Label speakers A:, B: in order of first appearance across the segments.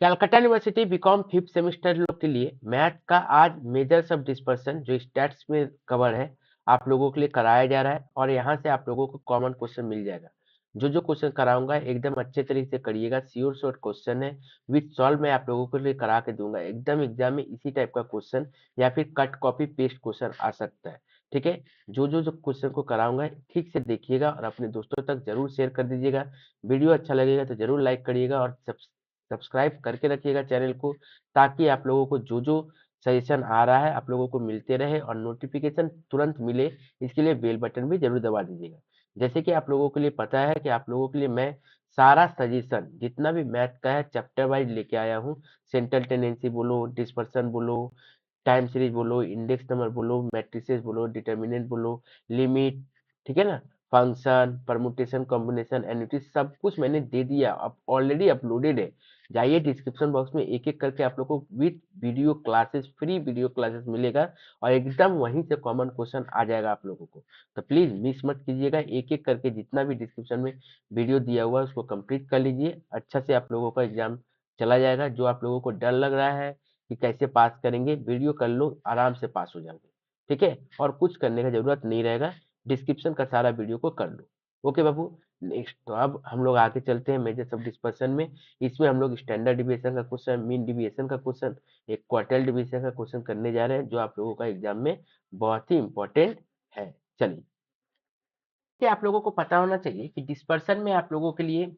A: Calcutta university BCom 5th semester लोग के लिए मैथ का आज मेजर्स ऑफ डिस्पर्सन जो स्टैट्स में कवर है आप लोगों के लिए कराया जा रहा है और यहाँ से आप लोगों को कॉमन क्वेश्चन मिल जाएगा। जो जो क्वेश्चन कराऊंगा एकदम अच्छे तरीके से करिएगा। श्योर शॉर्ट क्वेश्चन है विथ सॉल्व मैं आप लोगों के लिए करा के दूंगा। एकदम एग्जाम में इसी टाइप का क्वेश्चन या फिर कट कॉपी पेस्ट क्वेश्चन आ सकता है। ठीक है, जो क्वेश्चन को कराऊंगा ठीक से देखिएगा और अपने दोस्तों तक जरूर शेयर कर दीजिएगा। वीडियो अच्छा लगेगा तो जरूर लाइक करिएगा और सब्सक्राइब करके रखिएगा चैनल को, ताकि आप लोगों को जो जो सजेशन आ रहा है आप लोगों को मिलते रहे और नोटिफिकेशन तुरंत मिले। इसके लिए बेल बटन भी जरूर दबा दीजिएगा। जैसे कि आप लोगों के लिए पता है कि आप लोगों के लिए मैं सारा सजेशन जितना भी मैथ का है चैप्टर वाइज लेके आया हूँ। सेंट्रल टेंडेंसी बोलो, डिस्पर्सन बोलो, टाइम सीरीज बोलो, इंडेक्स नंबर बोलो, मैट्रिसेस बोलो, डिटर्मिनेंट बोलो, लिमिट, ठीक है ना, फंक्शन, परमुटेशन, कॉम्बिनेशन, एन्युटी, सब कुछ मैंने दे दिया, अब ऑलरेडी अपलोडेड है। जाइए डिस्क्रिप्शन बॉक्स में एक एक करके आप लोग को with video classes, free video classes मिलेगा और एकदम वहीं से कॉमन क्वेश्चन आ जाएगा आप लोगों को। तो प्लीज मिस मत कीजिएगा, एक एक करके जितना भी डिस्क्रिप्शन में वीडियो दिया हुआ है उसको कंप्लीट कर लीजिए। अच्छा से आप लोगों का एग्जाम चला जाएगा। जो आप लोगों को डर लग रहा है कि कैसे पास करेंगे, वीडियो कर लो, आराम से पास हो जाओगे। ठीक है, और कुछ करने का जरूरत नहीं रहेगा, डिस्क्रिप्शन का सारा वीडियो को कर लो। ओके बाबू, नेक्स्ट तो अब हम लोग आगे चलते हैं मेजर सब डिस्पर्सन में। इसमें हम लोग स्टैंडर्ड डिविएशन का क्वेश्चन, मीन डिविएशन का क्वेश्चन, एक क्वार्टाइल डिविएशन का क्वेश्चन करने जा रहे हैं जो आप लोगों का एग्जाम में बहुत ही इंपॉर्टेंट है। चलिए, कि आप लोगों को पता होना चाहिए कि डिस्पर्सन में आप लोगों के लिए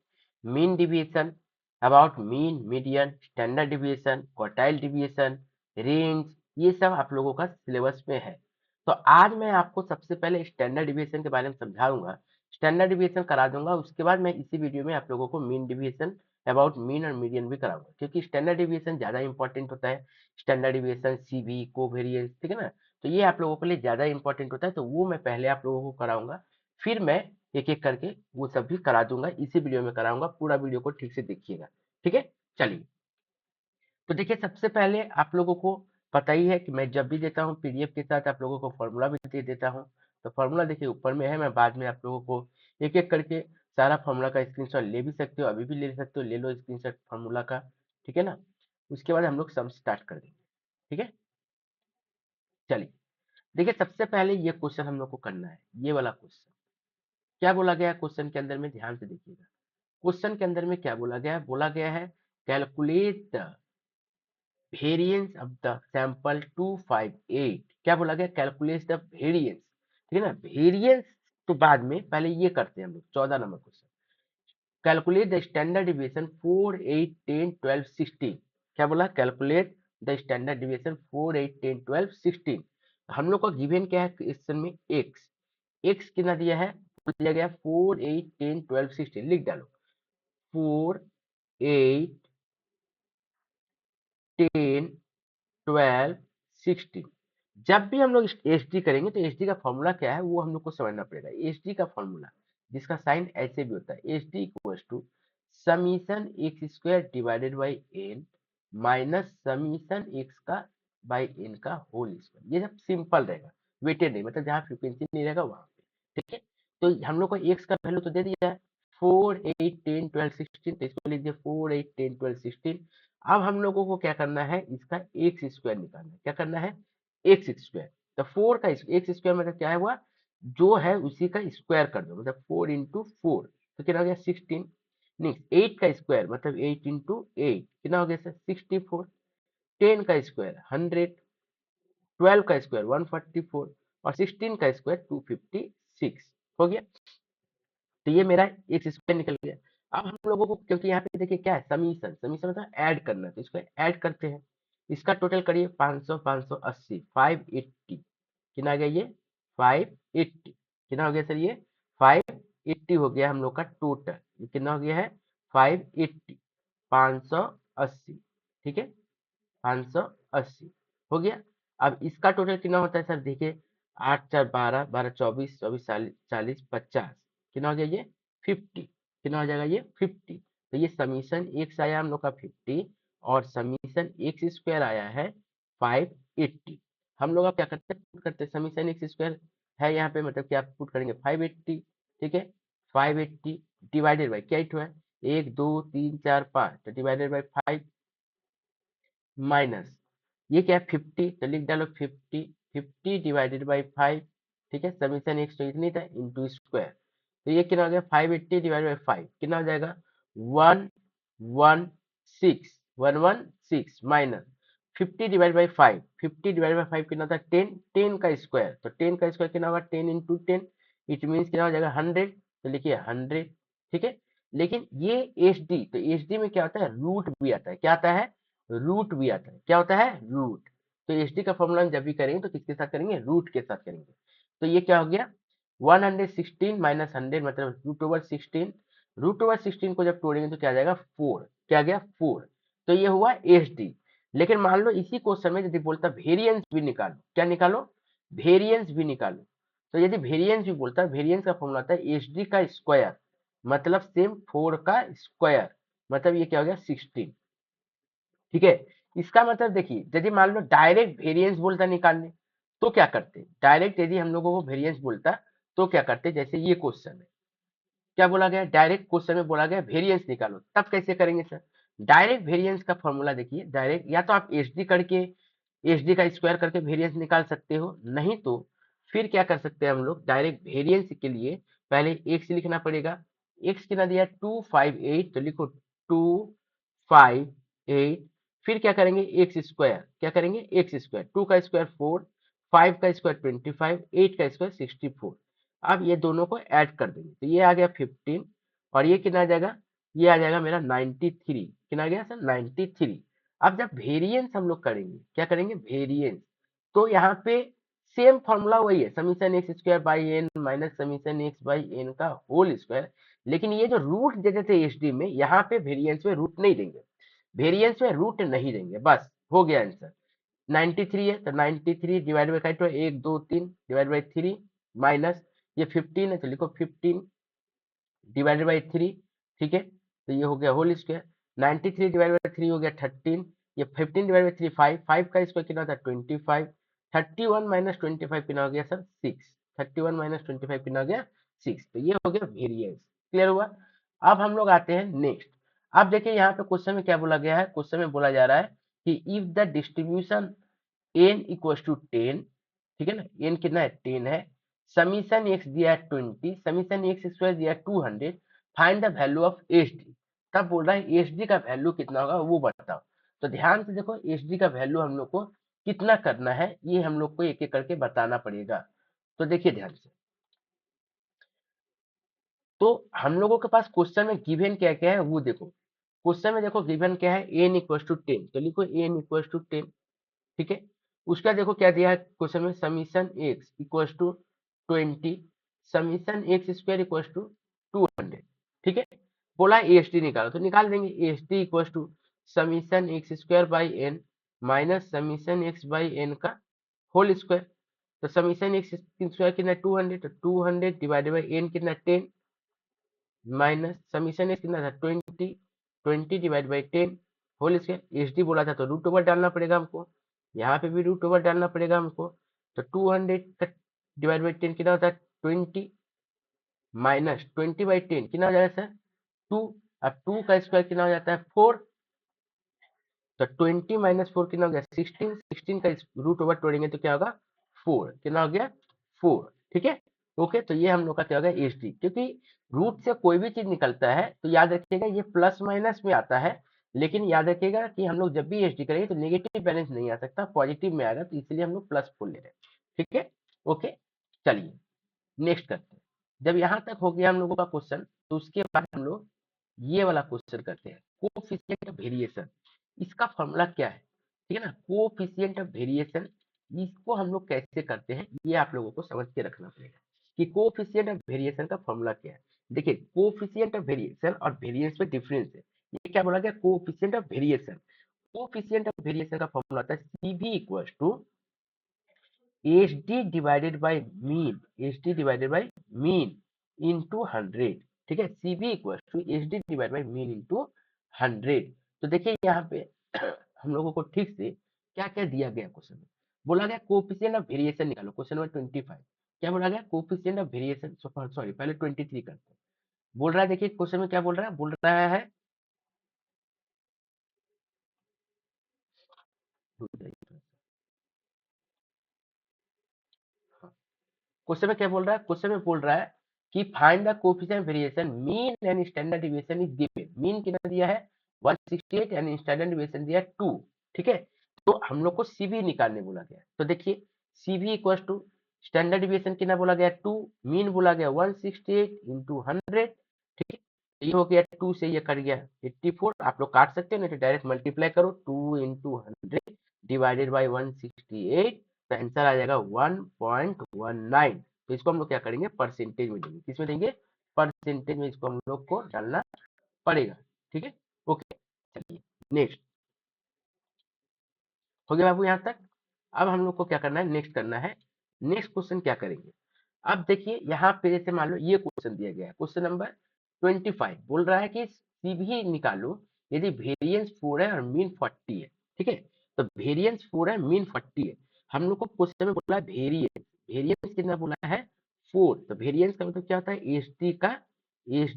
A: mean deviation, about mean, median, standard deviation, quartile deviation, range, ये सब आप लोगों का सिलेबस में है। तो आज मैं आपको सबसे पहले स्टैंडर्ड डिविएशन के बारे में समझाऊंगा, स्टैंडर्ड डिविएशन करा दूंगा। उसके बाद मैं इसी वीडियो में आप लोगों को मीन डिविएशन, अबाउट मीन और मीडियन भी कराऊंगा, क्योंकि स्टैंडर्ड डिविएशन ज्यादा इंपॉर्टेंट होता है। स्टैंडर्ड डिविएशन, सीवी, कोवेरिएंस, ठीक है ना, तो ये आप लोगों के लिए ज्यादा इंपॉर्टेंट होता है, तो वो मैं पहले आप लोगों को कराऊंगा। फिर मैं एक एक करके वो सब भी करा दूंगा, इसी वीडियो में कराऊंगा। पूरा वीडियो को ठीक से देखिएगा। ठीक है, चलिए। तो देखिए, सबसे पहले आप लोगों को पता ही है कि मैं जब भी देता हूँ पीडीएफ के साथ आप लोगों को फॉर्मूला भी दे देता हूँ। तो फॉर्मूला देखिए ऊपर में है, मैं बाद में आप लोगों को एक एक करके सारा फॉर्मूला का स्क्रीनशॉट ले भी सकते हो, अभी भी ले सकते हो, ले लो स्क्रीनशॉट फॉर्मूला का। ठीक है ना, उसके बाद हम लोग सम स्टार्ट कर देंगे। ठीक है, चलिए। देखिए, सबसे पहले ये क्वेश्चन हम लोग को करना है, ये वाला क्वेश्चन। क्या बोला गया है क्वेश्चन के अंदर में, ध्यान से देखिएगा। क्वेश्चन के अंदर में क्या बोला गया है, बोला गया है calculate the variance of the sample 258। क्या बोला गया, कैलकुलेट द वेरिएंस। ठीक है ना, वेरिएंस तो बाद में, पहले ये करते हैं हम लोग 14 number question. Calculate the standard deviation 4, 8, 10, 12, 16। क्या बोला, कैलकुलेट द स्टैंडर्ड डिविएशन 4, 8, 10, 12, 16। हम लोग का गिवन क्या है क्वेश्चन में, एक्स। एक्स कितना दिया है, दिया गया 4, 8, 10, 12, 16, लिख डालो। 4, 8, 10, 12, 16। जब भी हम लोग एच डी करेंगे तो एच डी का फॉर्मूला क्या है वो हम लोग को समझना पड़ेगा। एच डी का फॉर्मूला, जिसका साइन ऐसे भी होता है, H D equal to summation x square divided by N minus summation X का बाई एन का होल स्क्वायर। ये सब सिंपल रहेगा, वेटेड नहीं, मतलब जहाँ फ्रीक्वेंसी नहीं रहेगा वहां पे। ठीक है, तो हम लोग को एक्स का वैल्यू तो दे दिया है 4, 8, 10, 12, 16, तो इसको लिख दिया 4, 8, 10, 12, 16। अब हम लोगों को क्या करना है, इसका एक्स स्क्वायर निकालना है। क्या करना है, एक्स स्क्वायर। तो 4 का एक्स स्क्वायर मतलब क्या है, हुआ जो है उसी का स्क्वायर कर दो, मतलब 4 इंटू 4, तो कितना हो गया 16। नेक्स्ट 8 का स्क्वायर मतलब 8 इंटू 8, कितना हो गया सर 64। 10 का स्क्वायर 100, 12 का स्क्वायर 144 और 16 का स्क्वायर 256 हो गया। तो ये मेरा एक्स स्क्वायर निकल गया। अब हम लोगों को, क्योंकि यहाँ पे देखिए क्या है, समीशन, समीशन मतलब ऐड करना, तो इसको ऐड करते हैं। इसका टोटल करिए 500, 580, 580, कितना आ गया ये 580, कितना हो गया सर ये 580 हो गया हम लोग का टोटल। ये कितना हो गया है 580, 580, ठीक है, 580 हो गया। अब इसका टोटल कितना होता है सर, देखिए 8 4 12, 12 24, 24 40, 50, कितना हो गया ये 50, कितना हो जाएगा ये 50। तो ये समीशन एक्स आया हम लोग का 50 और समीशन एक्स स्क्वायर आया है 580। हम लोग अब क्या करते हैं, पुट करते हैं, समीशन एक्स स्क्वायर है यहाँ पे, मतलब कि आप पुट करेंगे 580। ठीक है, 580 डिवाइडेड बाई क्या है, 1 2 3 4 5, तो डिवाइडेड बाई 5, माइनस ये क्या है 50, तो लिख डालो 50, 50 डिवाइडेड बाई 5, ठीक है, समीशन एक्स तो इतनी था इंटू स्क्वायर, तो ये कितना हो गया 580 डिवाइड बाई 5 कितना हो जाएगा 116 minus 50 divide by 5, 50 divide by 5 कितना था 10, 10 का स्क्वायर, तो 10 का स्क्वायर कितना होगा 10 इंटू 10, इट मीन्स कितना हो जाएगा 100, तो लिखिए 100, ठीक है। लेकिन ये एच डी, तो एच डी में क्या होता है रूट भी आता है, क्या आता है रूट भी आता है, क्या होता है रूट, तो एच डी का फॉर्मूला हम जब भी करेंगे तो किसके साथ करेंगे रूट के साथ करेंगे, तो ये क्या हो गया 116 माइनस 100 मतलब √16, √16 को जब तोड़ेंगे तो क्या आ जाएगा 4, क्या आ गया 4, तो ये हुआ एच डी। लेकिन मान लो इसी क्वेश्चन में यदि बोलता वेरिएंस भी निकालो, क्या निकालो वेरिएंस भी निकालो, तो यदि वेरिएंस भी बोलता है वेरिएंस का फॉर्मूला आता है एच डी का स्क्वायर, मतलब सेम 4 का स्क्वायर, मतलब ये क्या हो गया 16, ठीक है। इसका मतलब देखिए यदि मान लो डायरेक्ट वेरिएंस बोलता निकालने तो क्या करते, डायरेक्ट यदि हम लोगों को वेरिएंस बोलता तो क्या करते, जैसे ये क्वेश्चन है क्या बोला गया डायरेक्ट क्वेश्चन में बोला गया वेरिएंस निकालो, तब कैसे करेंगे सर, डायरेक्ट वेरिएंस का फॉर्मूला देखिए, डायरेक्ट या तो आप एच डी करके एच डी का स्क्वायर करके वेरिएंस निकाल सकते हो, नहीं तो फिर क्या कर सकते हैं हम लोग डायरेक्ट वेरिएंस के लिए पहले एक्स लिखना पड़ेगा, एक्स कितना दिया 258, तो लिखो 258, फिर क्या करेंगे एक्स स्क्वायर, क्या करेंगे एक्स स्क्वायर, 2 का स्क्वायर 4, 5 का स्क्वायर 25, 8 का स्क्वायर 64, अब ये दोनों को ऐड कर देंगे तो ये आ गया 15 और ये कितना आ जाएगा, ये आ जाएगा मेरा 93, कितना आ गया सर 93। अब जब वेरिएंस हम लोग करेंगे क्या करेंगे वेरिएंस, तो यहाँ पे सेम फॉर्मूला वही है summation x square by N minus summation x by N का होल स्क्वायर, लेकिन ये जो रूट देते थे एच डी में यहाँ पे वेरिएंस में रूट नहीं देंगे, वेरिएंस में रूट नहीं देंगे, बस हो गया आंसर 93 है, तो 93 डिवाइड बाई तो 1 2 3 डिवाइड बाई 3 माइनस ये 15 है तो लिखो 15 डिवाइडेड बाई 3, ठीक है, तो ये हो गया होल स्क्वायर, 93 डिवाइड बाई 3 हो गया 13, ये 15 डिवाइड बाई 3 5, 5 का स्क्वायर कितना था 25, 31 माइनस 25 कितना हो गया सर 6, 31 माइनस 25 कितना हो गया 6, तो ये हो गया वेरिएंस, क्लियर हुआ। अब हम लोग आते हैं नेक्स्ट, अब देखिए यहाँ पे क्वेश्चन में क्या बोला गया है, क्वेश्चन में बोला जा रहा है कि if the distribution n equals to 10, ठीक है ना, n कितना है 10 है, समीशन x दिया है 20, समीशन x स्क्वायर दिया है 200, find the value of H D, तब बोल रहा है एच डी का वैल्यू कितना होगा वो बताओ, तो ध्यान से देखो एच डी का वैल्यू हम लोग को कितना करना है ये हम लोग को एक एक करके बताना पड़ेगा, तो देखिए ध्यान से, तो हम लोगों के पास क्वेश्चन में गिवन क्या क्या है वो देखो, क्वेश्चन में देखो गिवन क्या है n इक्वल्स टू 10, तो लिखो n इक्वल्स टू 10, ठीक है, उसका देखो क्या दिया है क्वेश्चन में summation x equals to 20, summation x square equals to 200, ठीक है, बोला एच डी निकालो तो निकाल देंगे H D equals to summation x square by N minus summation x by N का होल स्क्वायर, तो समीशन एक्स स्क्वायर कितना 200, तो 200 डिवाइडेड बाई एन कितना 10 माइनस समीशन एक्स कितना था 20, 20 divide by 10 whole square, H D बोला था तो रूट ओवर डालना पड़ेगा हमको, यहाँ पे भी रूट ओवर डालना पड़ेगा हमको, तो 200 का डिवाइड बाई 10 कितना होता है 20 माइनस 20/10 कितना हो जाएगा सर 2, अब 2 का स्क्वायर कितना हो जाता है 4, तो 20 माइनस 4 कितना हो गया 16, 16 का रूट ओवर तोड़ेंगे तो क्या होगा 4, कितना हो गया 4, ठीक है, ओके, तो ये हम लोग का क्या होगा एच डी, क्योंकि रूट से कोई भी चीज निकलता है तो याद रखिएगा ये प्लस माइनस में आता है, लेकिन याद रखिएगा कि हम लोग जब भी एच डी करेंगे तो नेगेटिव बैलेंस नहीं आ सकता, पॉजिटिव में आएगा, तो इसलिए हम लोग प्लस बोल ले रहे हैं, ठीक है, ओके, चलिए नेक्स्ट करते हैं, जब यहाँ तक हो गया हम लोगों का क्वेश्चन, तो उसके बाद हम लोग ये वाला क्वेश्चन करते हैं कोफिशिएंट ऑफ वेरिएशन, इसका फॉर्मूला क्या है, ठीक है ना, कोफिशिएंट ऑफ वेरिएशन, इसको हम लोग कैसे करते हैं ये आप लोगों को समझ के रखना पड़ेगा कि कोफिशिएंट ऑफ वेरिएशन का फॉर्मूला क्या है। देखिए कोफिशिएंट ऑफ वेरिएशन और वेरिएंस में डिफरेंस है, ये क्या बोला गया coefficient of variation, coefficient of variation का फॉर्मूला होता है CV equals to H D divided by mean, H D divided by mean into 100, ठीक है, CV equal to H D divide by mean into 100, तो देखिए यहाँ पे हम लोगों को ठीक से क्या क्या दिया गया क्वेश्चन में, बोला गया कोफिशिएंट ऑफ वेरिएशन निकालो, क्वेश्चन नंबर 25 क्या बोला गया कोफिशिएंट ऑफ वेरिएशन, सॉरी पहले 23 करते हैं, बोल रहा है देखिए क्वेश्चन में क्या बोल रहा है क्वेश्चन में क्या बोल रहा है? क्वेश्चन में बोल रहा है कि find the coefficient variation mean and standard deviation is given. Mean कितना दिया है? 168 एंड स्टैंडर्ड डिविएशन दिया है 2। ठीक है, तो हम लोग को सीवी निकालने बोला गया। तो देखिए CV equal to standard deviation कितना बोला गया? 2। मीन बोला गया 168 इंटू 100। ठीक है, ये हो गया 2 से ये कट गया 84। आप लोग काट सकते हो, नहीं तो डायरेक्ट मल्टीप्लाई करो। 2 इंटू 100 डिवाइडेड बाई 168, तो आंसर आ जाएगा 1.19। तो इसको हम लोग क्या करेंगे? परसेंटेज में देंगे। किसमें देंगे? परसेंटेज में इसको हम लोग को डालना पड़ेगा। ठीक है, ओके। चलिए नेक्स्ट हो गया बाबू यहाँ तक। अब हम लोग को क्या करना है? नेक्स्ट करना है। नेक्स्ट क्वेश्चन क्या करेंगे? अब देखिए यहाँ पे जैसे मान लो ये क्वेश्चन दिया गया है, क्वेश्चन नंबर 25 बोल रहा है कि सीवी निकालो यदि वेरिएंस 4 है और मीन 40 है। ठीक है, तो वेरिएंस 4 है, मीन 40 है। हम लोग को क्वेश्चन में बोला है वेरिएंस। वेरिएंस कितना बोला है? 4। तो वेरिएंस का मतलब क्या होता है? एच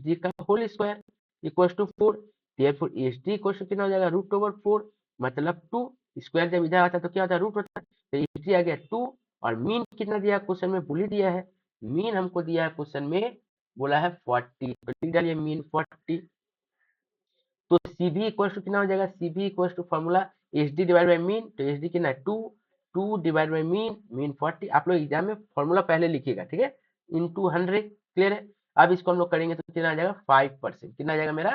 A: डी का whole square equal to 4। Therefore H D equal to कितना हो जाएगा? रूट ओवर 4, मतलब 2। स्क्वायर जब इधर आता है तो क्या होता है? रूट होता है। तो एच डी आ गया 2। और मीन कितना दिया क्वेश्चन में? बोल ही दिया है। मीन हमको दिया है क्वेश्चन में, बोला है 40। तो लिख डालिए मीन 40। तो सीबी इक्वल टू कितना हो जाएगा? CV equal to formula H D divide by mean. तो एच डी कितना है? 2। 2 डिवाइड बाई मीन, मीन 40। आप लोग एग्जाम में फॉर्मूला पहले लिखिएगा, ठीक है, इंटू 100। क्लियर है? अब इसको हम लोग करेंगे तो कितना आ जाएगा? 5%। कितना आ जाएगा मेरा?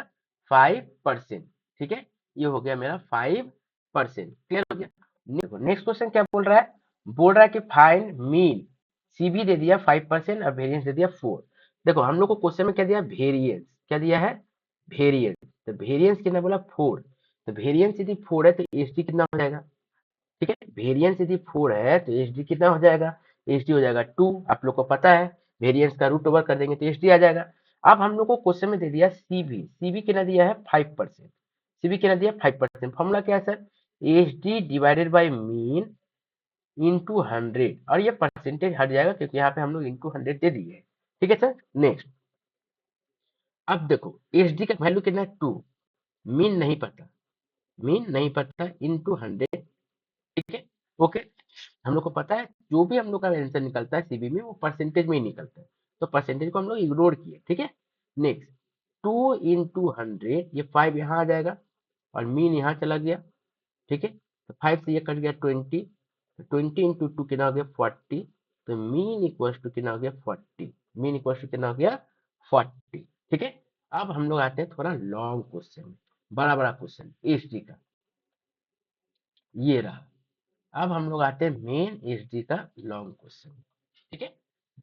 A: 5%। ठीक है, ये हो गया मेरा 5%। क्लियर हो गया? नेक्स्ट क्वेश्चन क्या बोल रहा है? बोल रहा है कि फाइंड मीन। सीबी दे दिया 5% और वेरिएंस दे दिया 4। देखो हम लोग को क्वेश्चन में क्या दिया? वेरिएंस। क्या दिया है? वेरिएंस। तो वेरिएंस कितना बोला? 4। तो वेरिएंस यदि 4 है तो एच डी कितना हो जाएगा? ठीक है, वेरिएंस यदि 4 है तो एच डी कितना हो जाएगा? एच डी हो जाएगा 2। आप लोग को पता है वेरिएंस का रूट ओवर कर देंगे तो एच डी आ जाएगा। अब हम लोग को क्वेश्चन में दे दिया सीवी। सीवी कितना दिया है? 5%। सीवी कितना दिया? 5%। फॉर्मूला क्या है sir? H D divided by mean into 100। और ये परसेंटेज हट जाएगा क्योंकि यहाँ पे हम लोग इंटू 100 दे दिए। ठीक है सर, नेक्स्ट। अब देखो एच डी का वैल्यू कितना है? 2। मीन नहीं पता, मीन नहीं पता, इंटू 100। ठीक है, ओके। हम लोग को पता है जो भी हम लोग का आंसर निकलता है सीबी में वो परसेंटेज में ही निकलता है, तो परसेंटेज को हम लोग इग्नोर किए। ठीक है, नेक्स्ट। 2 इंटू 100, ये 5 यहाँ आ जाएगा और मीन यहाँ चला गया। ठीक है, तो 5 से ये कट गया 20। तो 20 इंटू 2 कितना हो गया? 40। तो मीन इक्वल टू कितना हो गया? 40। मीन इक्वल टू कितना हो गया? 40। ठीक है, अब हम लोग आते हैं थोड़ा लॉन्ग क्वेश्चन, बड़ा बड़ा क्वेश्चन एच डी का। ये रहा। अब हम लोग आते हैं मेन एचडी का लॉन्ग क्वेश्चन। ठीक है,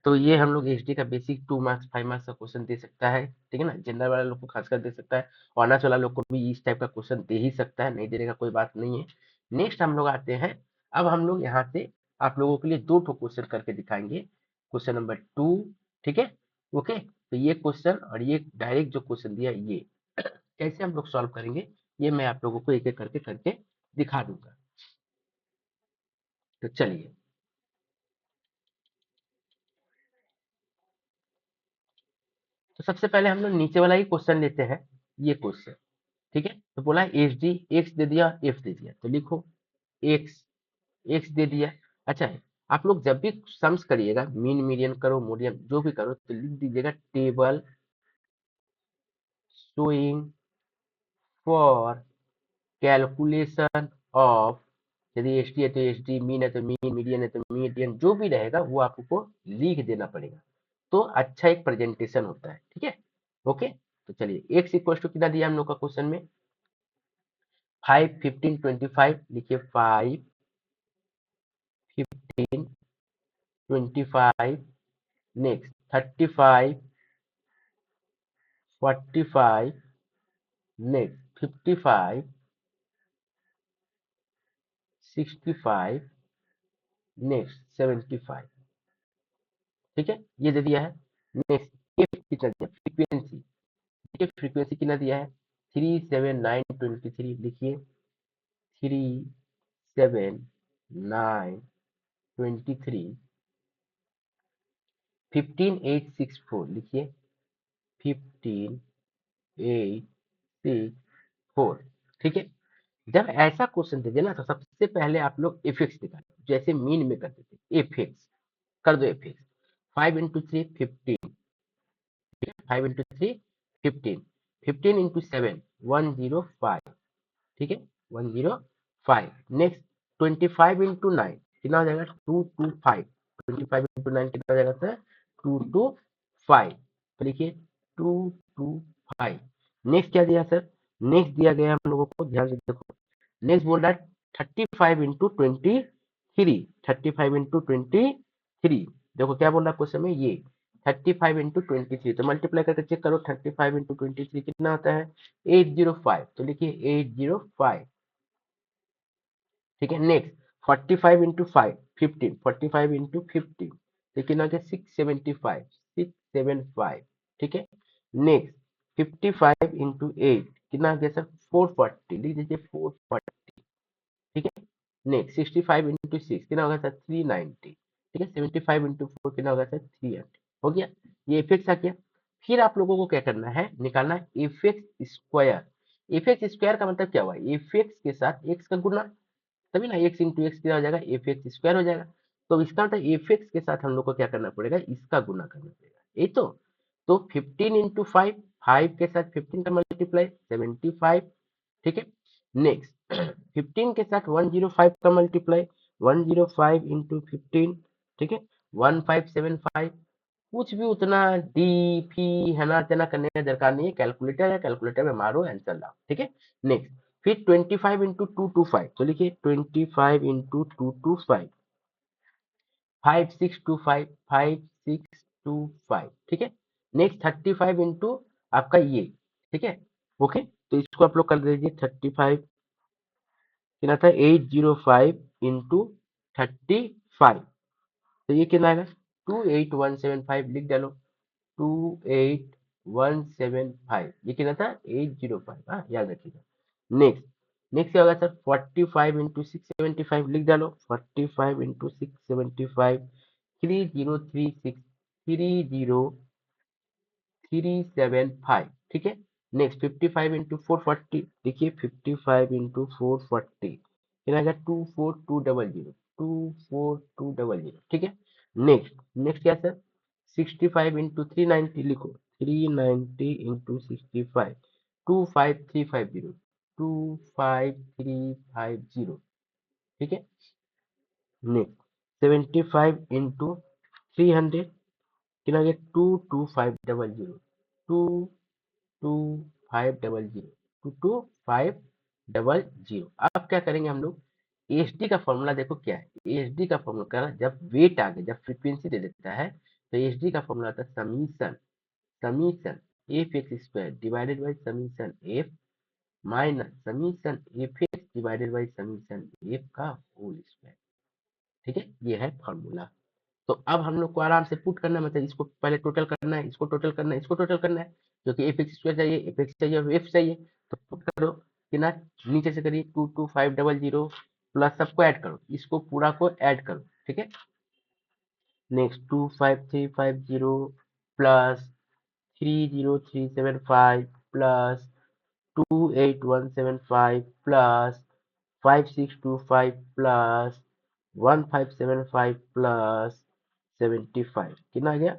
A: तो ये हम लोग एचडी का बेसिक 2 मार्क्स 5 मार्क्स का क्वेश्चन दे सकता है। ठीक है ना, जनरल वाला लोग को खासकर दे सकता है, ऑनर्स वाला लोग को भी इस टाइप का क्वेश्चन दे ही सकता है, नहीं देने का कोई बात नहीं है। नेक्स्ट हम लोग आते हैं। अब हम लोग यहाँ से आप लोगों के लिए 2 ठो क्वेश्चन करके दिखाएंगे। Question number 2। ठीक है, ओके। तो ये क्वेश्चन और ये डायरेक्ट जो क्वेश्चन दिया ये कैसे हम लोग सॉल्व करेंगे, ये मैं आप लोगों को एक एक करके दिखा दूंगा। तो चलिए, तो सबसे पहले हम लोग नीचे वाला ही क्वेश्चन लेते हैं। ये क्वेश्चन, ठीक है, तो बोला एच डी, एक्स दे दिया, एफ दे दिया, तो लिखो एक्स। एक्स दे दिया। अच्छा है, आप लोग जब भी सम्स करिएगा, मीन मीडियन करो, मोडियन जो भी करो, तो लिख दीजिएगा table showing for calculation of. यदि एच डी है तो एच डी, मीन है तो मीन, मीडियन है तो मीडियन, जो भी रहेगा वो आपको लिख देना पड़ेगा, तो अच्छा एक प्रेजेंटेशन होता है। ठीक है, ओके। तो चलिए एक्स इक्वल टू कितना दिया हम लोग का क्वेश्चन में? 5, 15, 25। लिखिए 5, 15, 25। नेक्स्ट 35, 45। नेक्स्ट 55, 65। नेक्स्ट 75। ठीक है, ये दे दिया है। नेक्स्ट एफ कितना दिया? फ्रीक्वेंसी। ठीक है, फ्रीक्वेंसी कितना दिया है? 37923। लिखिए 37923। 15864। लिखिए 15864। ठीक है, जब ऐसा क्वेश्चन दीजिए ना तो सबसे पहले आप लोग एफिक्स निकालो, जैसे मीन में करते थे। एफिक्स कर दो, एफिक्स 5 × 3 15, 5 × 3 15, 15 × 7 105, ठीक है 105। नेक्स्ट 25 × 9 कितना हो जाएगा 225, 25 × 9 कितना हो जाएगा सर 225, तो लिखिए 225। नेक्स्ट क्या दिया सर, नेक्स्ट दिया गया हम लोगों को, ध्यान से देखो। नेक्स्ट बोल रहा है 35 × 23, 35 × 23, देखो क्या बोल रहा है क्वेश्चन में, ये 35 × 23, तो मल्टीप्लाई करके चेक करो, 35 × 23 कितना होता है 805, तो लिखिए 805, ठीक है। नेक्स्ट 45 × 5 15, 45 × 15, तो कितना हो गया 675, 675, ठीक है। नेक्स्ट 55 × 8 कितना हो गया सर 440, लिख दीजिए 440, ठीक है। नेक्स्ट 65 × 6 कितना होगा सर 390, ठीक है। 75 × 4 कितना होगा सर 300, हो गया। ये इफेक्ट आ गया। फिर आप लोगों को क्या करना है, निकालना है इफेक्ट स्क्वायर। इफेक्ट स्क्वायर का मतलब क्या हुआ, इफेक्ट के साथ एक्स का गुना, तभी ना एक्स इंटू एक्स क्या हो जाएगा एफ एक्स स्क्वायर हो जाएगा। तो इसका मतलब एफ एक्स के साथ हम लोग को क्या करना पड़ेगा, इसका गुना करना पड़ेगा, ये तो 15 × 5, 5 के साथ 15 का मल्टीप्लाई 75, ठीक है। नेक्स्ट 15 के साथ 105 का मल्टीप्लाई 105 × 15, ठीक है 1575। कुछ भी उतना डी फी हेना तेना करने का दरकार नहीं है, कैलकुलेटर है, कैलकुलेटर में मारो आंसर लाओ, ठीक है। नेक्स्ट फिर 25 × 225, तो लिखिए 25 × 225, 5625, 5625, ठीक है। नेक्स्ट 35 इंटू आपका ये, ठीक है। ओके, तो इसको आप लोग कर दीजिए 35 कितना था 805 × 35, तो ये कितना आएगा 28175, लिख डालो 28175, ये कितना था 805, हाँ याद रखिएगा। नेक्स्ट नेक्स्ट क्या होगा सर 45 × 675, लिख डालो 45 × 675, 3036, 30375, ठीक है। नेक्स्ट 55 × 440, देखिए 55 × 440 कितना आएगा 24200, 24200, ठीक है। नेक्स्ट नेक्स्ट क्या सर 65 × 390, लिखो 390 × 65, 25350, 25350, ठीक है। नेक्स्ट 75 × 300 कितना आ गया 22500, 22500, 22500। अब क्या करेंगे हम लोग, एसडी का फॉर्मूला देखो क्या है, एसडी का फॉर्मूला जब वेट आ गया, जब फ्रीक्वेंसी दे देता है, तो एसडी का फॉर्मूला था summation, summation f x square divided by summation F minus summation f x divided by summation F का होल स्क्वायर, ठीक है। ये है फॉर्मूला। तो अब हम लोग को आराम से पुट करना है, मतलब इसको पहले टोटल करना है, इसको टोटल करना है, इसको टोटल करना है, क्योंकि एफ एक्स स्क्वायर चाहिए, एफ एक्स चाहिए, एफ चाहिए, तो पुट करो कितना, नीचे से करिए 22500 प्लस सबको ऐड करो, इसको पूरा को ऐड करो, ठीक है। Next 25350 plus 30375 plus 28175 plus 5625 plus 1575 plus 75, कितना आ गया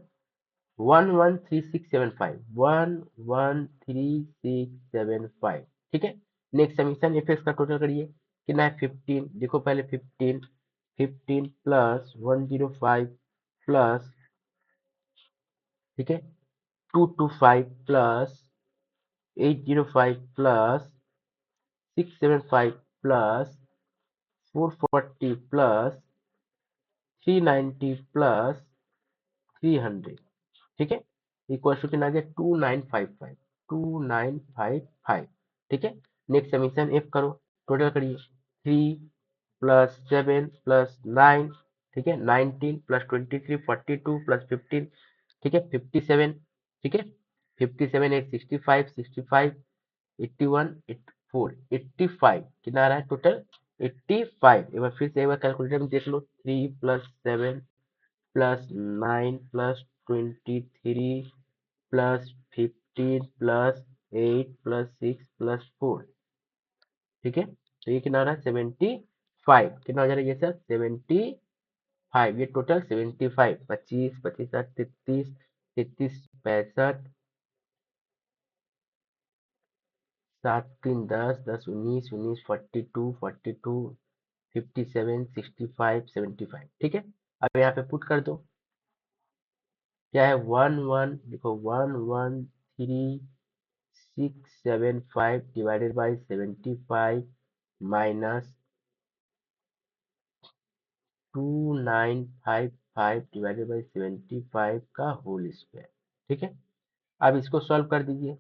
A: 113675, 113675, ठीक है। नेक्स्ट समीशन एफ का टोटल करिए, कितना है 15, देखो पहले 15, 15 प्लस 105 प्लस, ठीक है 225 plus 805 plus 675 plus 440 plus 390 plus 300, ठीक है, इक्वल टू कितना आ गया 2955, 2955, ठीक है। नेक्स्ट समीशन एफ करो, टोटल करिए 3 प्लस 7 प्लस 9, ठीक है 19 प्लस 23 42 प्लस 15, ठीक है 57, ठीक है 57 8 65, 65 81 84 85, कितना आ रहा है टोटल 85। एक बार फिर से एक बार कैलकुलेटर में देख लो, 3 plus 7 plus 9 plus 23 plus 15 plus 8 plus 6 plus 4, ठीक है तो ये कितना हो रहा है 75, कितना हो जा रहा है ये सर 75, ये टोटल 75, 25 25 33 33 65 7 3 10 10 19 19 42 42 57 65 75, ठीक है। अब यहाँ पे पुट कर दो, क्या है 1 1, देखो 113 675 divided by 75 minus 2955 divided by 75 का होल स्क्वायर, ठीक है। अब इसको सॉल्व कर दीजिए,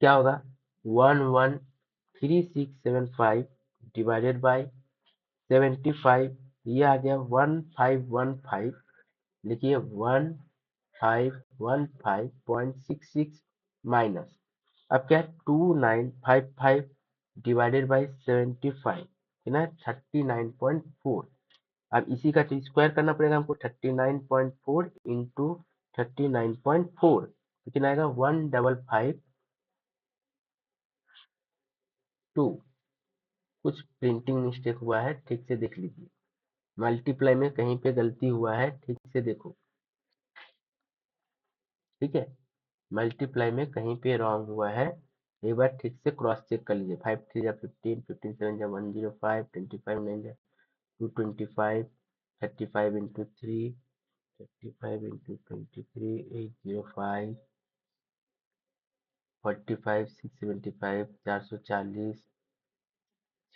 A: क्या होगा 113 675 डिवाइडेड बाई 75, ये आ गया 1515, लिखिए 1515.66 माइनस, अब क्या है 2955 डिवाइडेड बाई 75, कितना है 39.4। अब इसी का तो स्क्वायर करना पड़ेगा हमको, 39.4 इंटू 39.4, तो कितना आएगा 1552। कुछ प्रिंटिंग मिस्टेक हुआ है, ठीक से देख लीजिए, मल्टीप्लाई में कहीं पे गलती हुआ है, ठीक से देखो, ठीक है। मल्टीप्लाई में कहीं पे रॉन्ग हुआ है, एक बार ठीक से क्रॉस चेक कर लीजिए। 5 3 जा 15, 15 7 जा 105, 25 9 जा 225, 35 इंटू 3, 35 इंटू 23 805, 45 675 440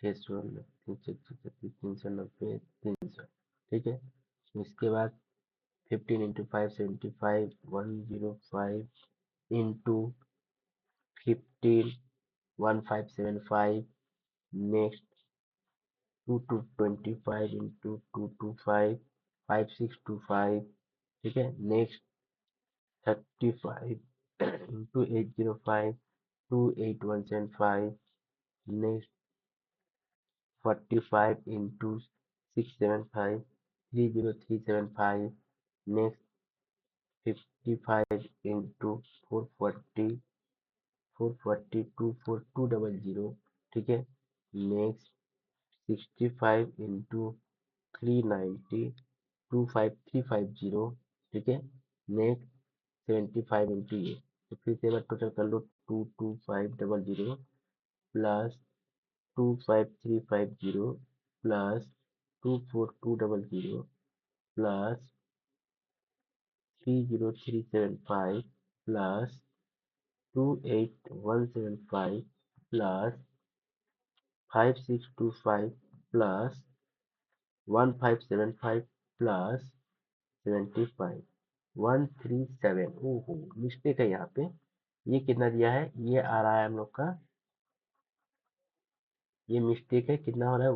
A: 600 336 390 300, ठीक है। इसके बाद 15 इंटू 5 75 105 इंटू 15 1575, नेक्स्ट 2225 इंटू 225 5625, ठीक है। Next 35 into 805 28175, next 45 into 675 30375, next 55 into 440 440 24200, ठीक है। नेक्स्ट 65 इंटू 390 25350, ठीक है। नेक्स्ट 75 इंटू ये, तो फिर से एक बार टोटल कर लो 22500 plus 25350 plus 24200 plus 30375 plus 28175 plus 5625 plus 1575 plus 75 137। ओहो मिस्टेक है यहाँ पे, ये कितना दिया है, ये आ रहा है हम लोग का, ये मिस्टेक है, कितना हो रहा है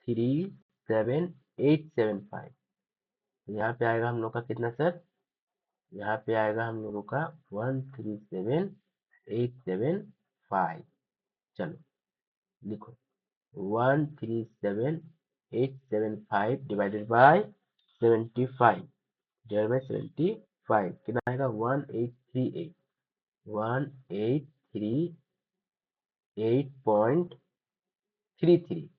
A: 137,875। यहाँ पे आएगा हम लोग का कितना सर, यहाँ पे आएगा हम लोगों का 137,875। चलो लिखो 137,875 डिवाइडेड बाय 75 डिवाइडेड बाय 75, कितना आएगा 1838 1838.33,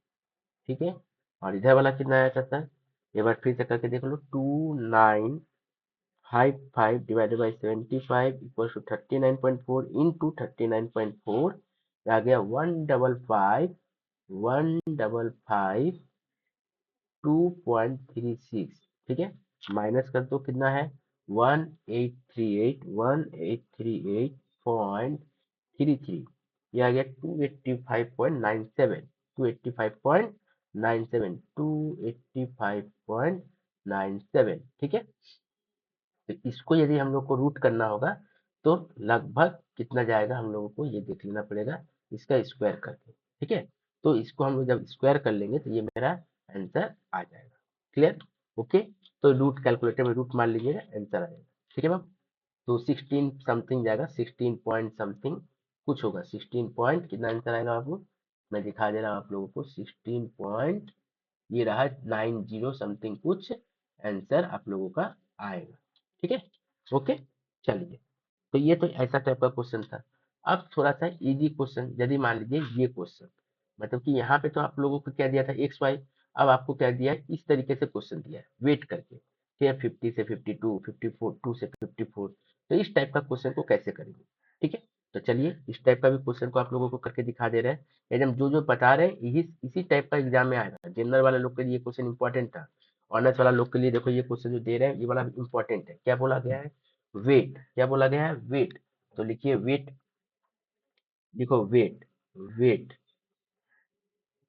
A: ठीक है। और इधर वाला कितना आया था सर, एक बार फिर से करके देख लो 2955 divided by 75 equal to 39.4 into 39.4, आ गया 155,2.36, ठीक है। माइनस कर दो कितना है 1838 ये आ गया 285.97 285.97, ठीक है। तो इसको यदि हम लोग को रूट करना होगा तो लगभग कितना जाएगा हम लोगों को ये देख लेना पड़ेगा, इसका स्क्वायर करके, ठीक है। तो इसको हम लोग जब स्क्वायर कर लेंगे तो ये मेरा आंसर आ जाएगा, क्लियर, ओके। तो रूट कैलकुलेटर में रूट मार लीजिएगा, आंसर आ जाएगा, ठीक है मैम। तो 16 समथिंग जाएगा, 16 पॉइंट समथिंग कुछ होगा, 16 पॉइंट कितना आंसर आएगा आपको, मैं दिखा दे रहा हूँ आप लोगों को, 16 पॉइंट ये रहा 90 समथिंग कुछ आंसर आप लोगों का आएगा, ठीक है, ओके। चलिए, तो ये तो ऐसा टाइप का क्वेश्चन था। अब थोड़ा सा इजी क्वेश्चन, यदि मान लीजिए ये क्वेश्चन, मतलब कि यहाँ पे तो आप लोगों को क्या दिया था एक्स वाई, अब आपको क्या दिया है, इस तरीके से क्वेश्चन दिया है वेट करके, ठीक है, 50 से 52, 54, 2 से 54, तो इस टाइप का क्वेश्चन को कैसे करेंगे, ठीक है। तो चलिए इस टाइप का भी क्वेश्चन को आप लोगों को करके दिखा दे रहे हैं, एकदम जो जो बता रहे हैं यही इसी टाइप का एग्जाम में आएगा। जनरल वाले लोग के लिए क्वेश्चन इंपॉर्टेंट था, ऑनर्स वाला लोग के लिए देखो ये क्वेश्चन जो दे रहे हैं ये वाला इंपॉर्टेंट है। क्या बोला गया है, वेट, क्या बोला गया है, वेट, तो लिखिए वेट, लिखो वेट, वेट,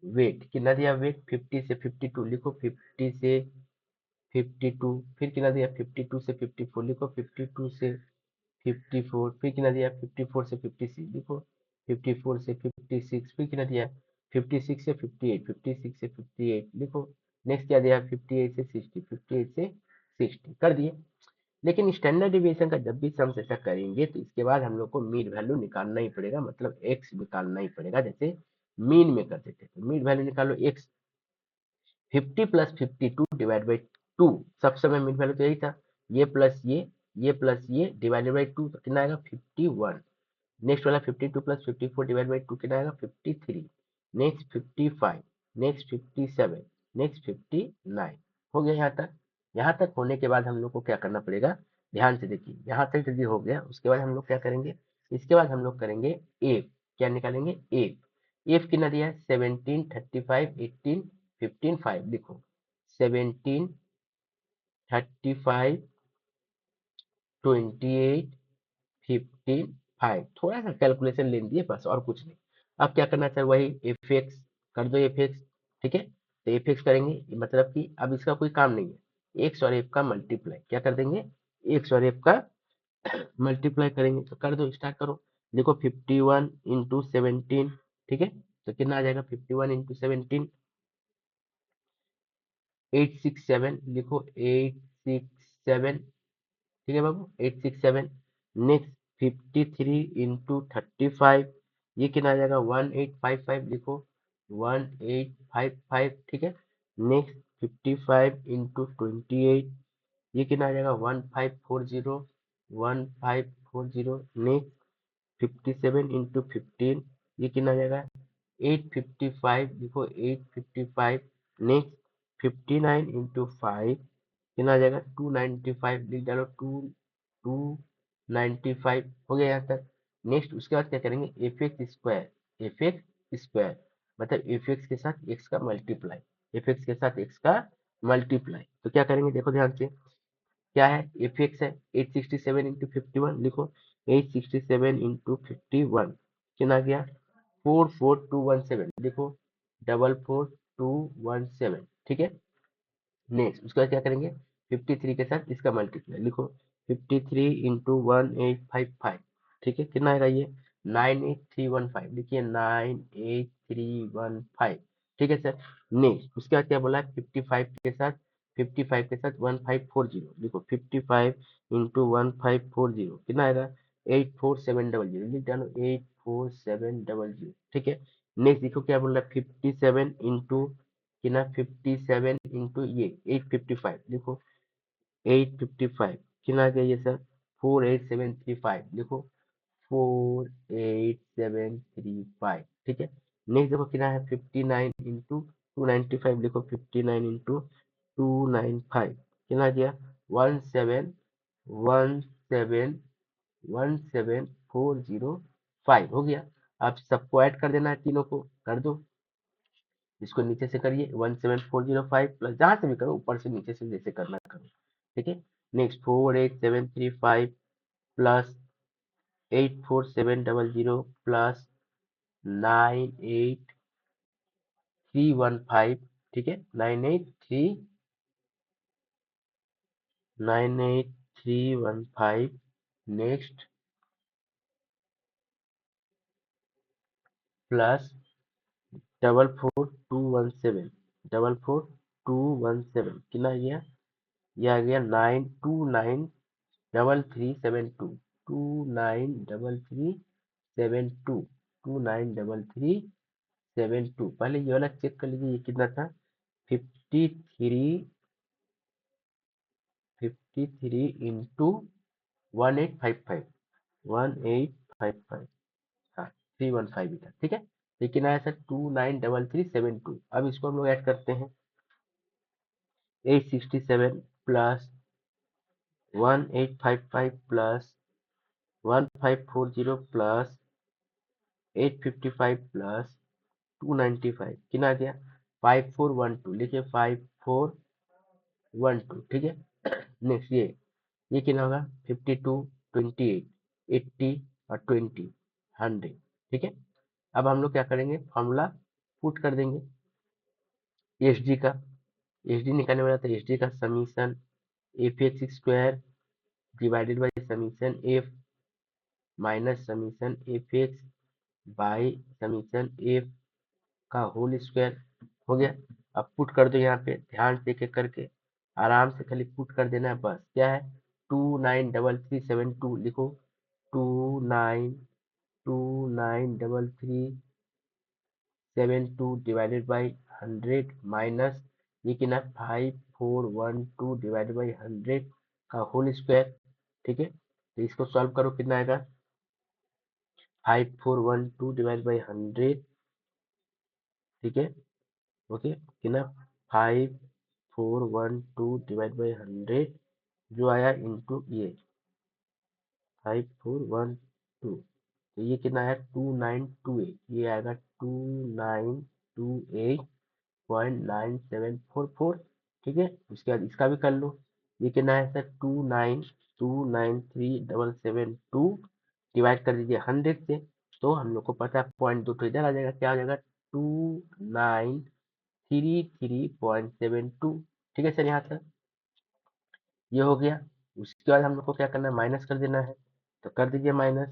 A: वेट कितना दिया, वेट 50 से 52 लिखो, 50 से 52, फिर कितना दिया 52 से 54 लिखो, 52 से 54, फिर कितना दिया 54 से 56 लिखो, 54 से 56, फिर कितना दिया 56 से 58, 56 से 58 लिखो, नेक्स्ट क्या दिया 58 से 60, 58 से 60 कर दिए। लेकिन स्टैंडर्ड डिविएशन का जब भी सम ऐसा करेंगे तो इसके बाद हम लोग को मीन वैल्यू निकालना ही पड़ेगा, मतलब एक्स निकालना ही पड़ेगा, जैसे मीन में करते थे। तो मीन वैल्यू निकालो एक्स, 50 प्लस 52 डिवाइड बाई 2, सब समय मीन वैल्यू तो यही था, ये प्लस ये प्लस ये डिवाइडेड बाई 2 तो कितना आएगा 51। नेक्स्ट वाला 52 प्लस 54 डिवाइड बाई 2 कितना आएगा 53, नेक्स्ट 55, नेक्स्ट 57, नेक्स्ट 59। हो गया यहाँ तक। यहाँ तक होने के बाद हम लोग को क्या करना पड़ेगा, ध्यान से देखिए, यहाँ तक यदि हो गया उसके बाद हम लोग क्या करेंगे, इसके बाद हम लोग करेंगे एफ, क्या निकालेंगे एफ, एफ कितना दिया है 17, 35, 18, 15, 5 लिखो, 17, 35, 28, 15, 5, थोड़ा सा कैलकुलेशन ले लीजिए बस और कुछ नहीं। अब क्या करना चाहिए, वही एफ एक्स कर दो, एफ एक्स, ठीक है। तो एफ एक्स करेंगे मतलब कि अब इसका कोई काम नहीं है, एक्स और एफ का मल्टीप्लाई क्या कर देंगे, एक्स और एफ का मल्टीप्लाई करेंगे, तो कर दो, स्टार्ट करो, देखो 51 इंटू 17, ठीक है, तो कितना आ जाएगा 51 इंटू 17, 867 लिखो, 867, ठीक है बाबू 867, नेक्स्ट 53 इंटू 35, ये कितना आ जाएगा 1855 लिखो, 1855, ठीक है। नेक्स्ट 55 इंटू 28, ये कितना आ जाएगा 1540, 1540, नेक्स्ट 57 इंटू 15, ये कितना आ जाएगा 855 लिखो, 855, नेक्स्ट 59 इंटू 5 कितना आ जाएगा 295 लिख डालो, 295 हो गया यहाँ तक। नेक्स्ट उसके बाद क्या करेंगे F x square, F x square मतलब एफ एक्स के साथ एक्स का मल्टीप्लाई, एफ एक्स के साथ एक्स का मल्टीप्लाई, तो क्या करेंगे देखो ध्यान से, क्या है एफ एक्स है 867 इंटू 51 लिखो, 867 इंटू 51 कितना आ गया 44217 लिखो, 44217, ठीक है। नेक्स्ट उसके बाद क्या करेंगे 53 के साथ इसका मल्टीप्लाई लिखो, 53 इंटू 1855, ठीक है, कितना आएगा ये 98315 लिखिए, 98315, ठीक है सर। नेक्स्ट उसके बाद क्या बोला है 55 के साथ, 55 के साथ 1540 लिखो, 55 इंटू 1540 कितना आएगा 84700 लिख डालो, 84700, ठीक है। नेक्स्ट देखो क्या बोल रहा है 57 इंटू कितना 57 इंटू ये 855 लिखो, 855 कितना आ गया ये सर 48735 लिखो, 48735, ठीक है। नेक्स्ट देखो कितना है 59 इंटू 295 लिखो, 59 इंटू 295 कितना आ गया 1717405 हो गया। अब सबको ऐड कर देना है, तीनों को कर दो, इसको नीचे से करिए 17405 प्लस जहां से भी करो, ऊपर से नीचे से जैसे करना करो, ठीक है। नेक्स्ट 48735 प्लस 84700 प्लस 98315, ठीक है, 98315, नेक्स्ट प्लस 44217, 44217 कितना आ गया, ये आ गया 9293372, 293372, 293372, पहले ये वाला चेक कर लीजिए ये कितना था 53, 53 इंटू 1855, 1855, 315 मीटर, ठीक है। लेकिन आया सर 293372। अब इसको हम लोग ऐड करते हैं, 867 प्लस 1855 प्लस 1540 प्लस 855 प्लस 295 कितना आ गया 5412, लिखिए 5412, ठीक है। नेक्स्ट ये कितना होगा 52 28 80 और 20 100, ठीक है। अब हम लोग क्या करेंगे, फॉर्मूला पुट कर देंगे एच डी का। एच डी निकालने वाला था, एच डी का summation f x square divided by summation F minus summation f x by summation F का होल स्क्वायर हो गया। अब पुट कर दो यहाँ पे, ध्यान से एक एक करके आराम से खाली पुट कर देना है, बस क्या है 293372 लिखो, 292372 डिवाइडेड बाई 100 माइनस ये कितना 5412 डिवाइडेड बाई 100 का होल स्क्वायर, ठीक है। तो इसको सॉल्व करो, कितना आएगा 5412 डिवाइड बाई 100, ठीक है। ओके, कितना 5412 डिवाइड बाई 100 जो आया इंटू ये 5412, तो ये कितना है 2928, ये आएगा 2928.9744, ठीक है। उसके बाद इसका भी कर लो, ये कितना है सर 2929372 डिवाइड कर दीजिए 100 से, तो हम लोग को पता है पॉइंट दो तो इधर आ जाएगा, क्या हो जाएगा 2933.72, ठीक है सर। यहाँ तक ये हो गया। उसके बाद हम लोग को क्या करना है, माइनस कर देना है, तो कर दीजिए माइनस,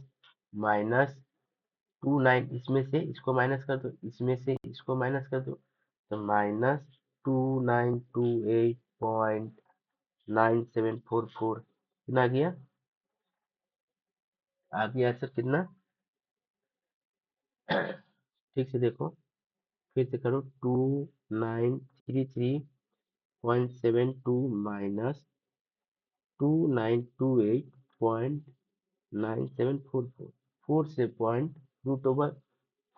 A: माइनस 29 इसमें से इसको माइनस कर दो, इसमें से इसको माइनस कर दो, तो माइनस 2928.9744 कितना आ गया सर कितना ठीक से देखो, फिर से करो 2933.72 माइनस 2928.9744, 4 से पॉइंट रूट ओवर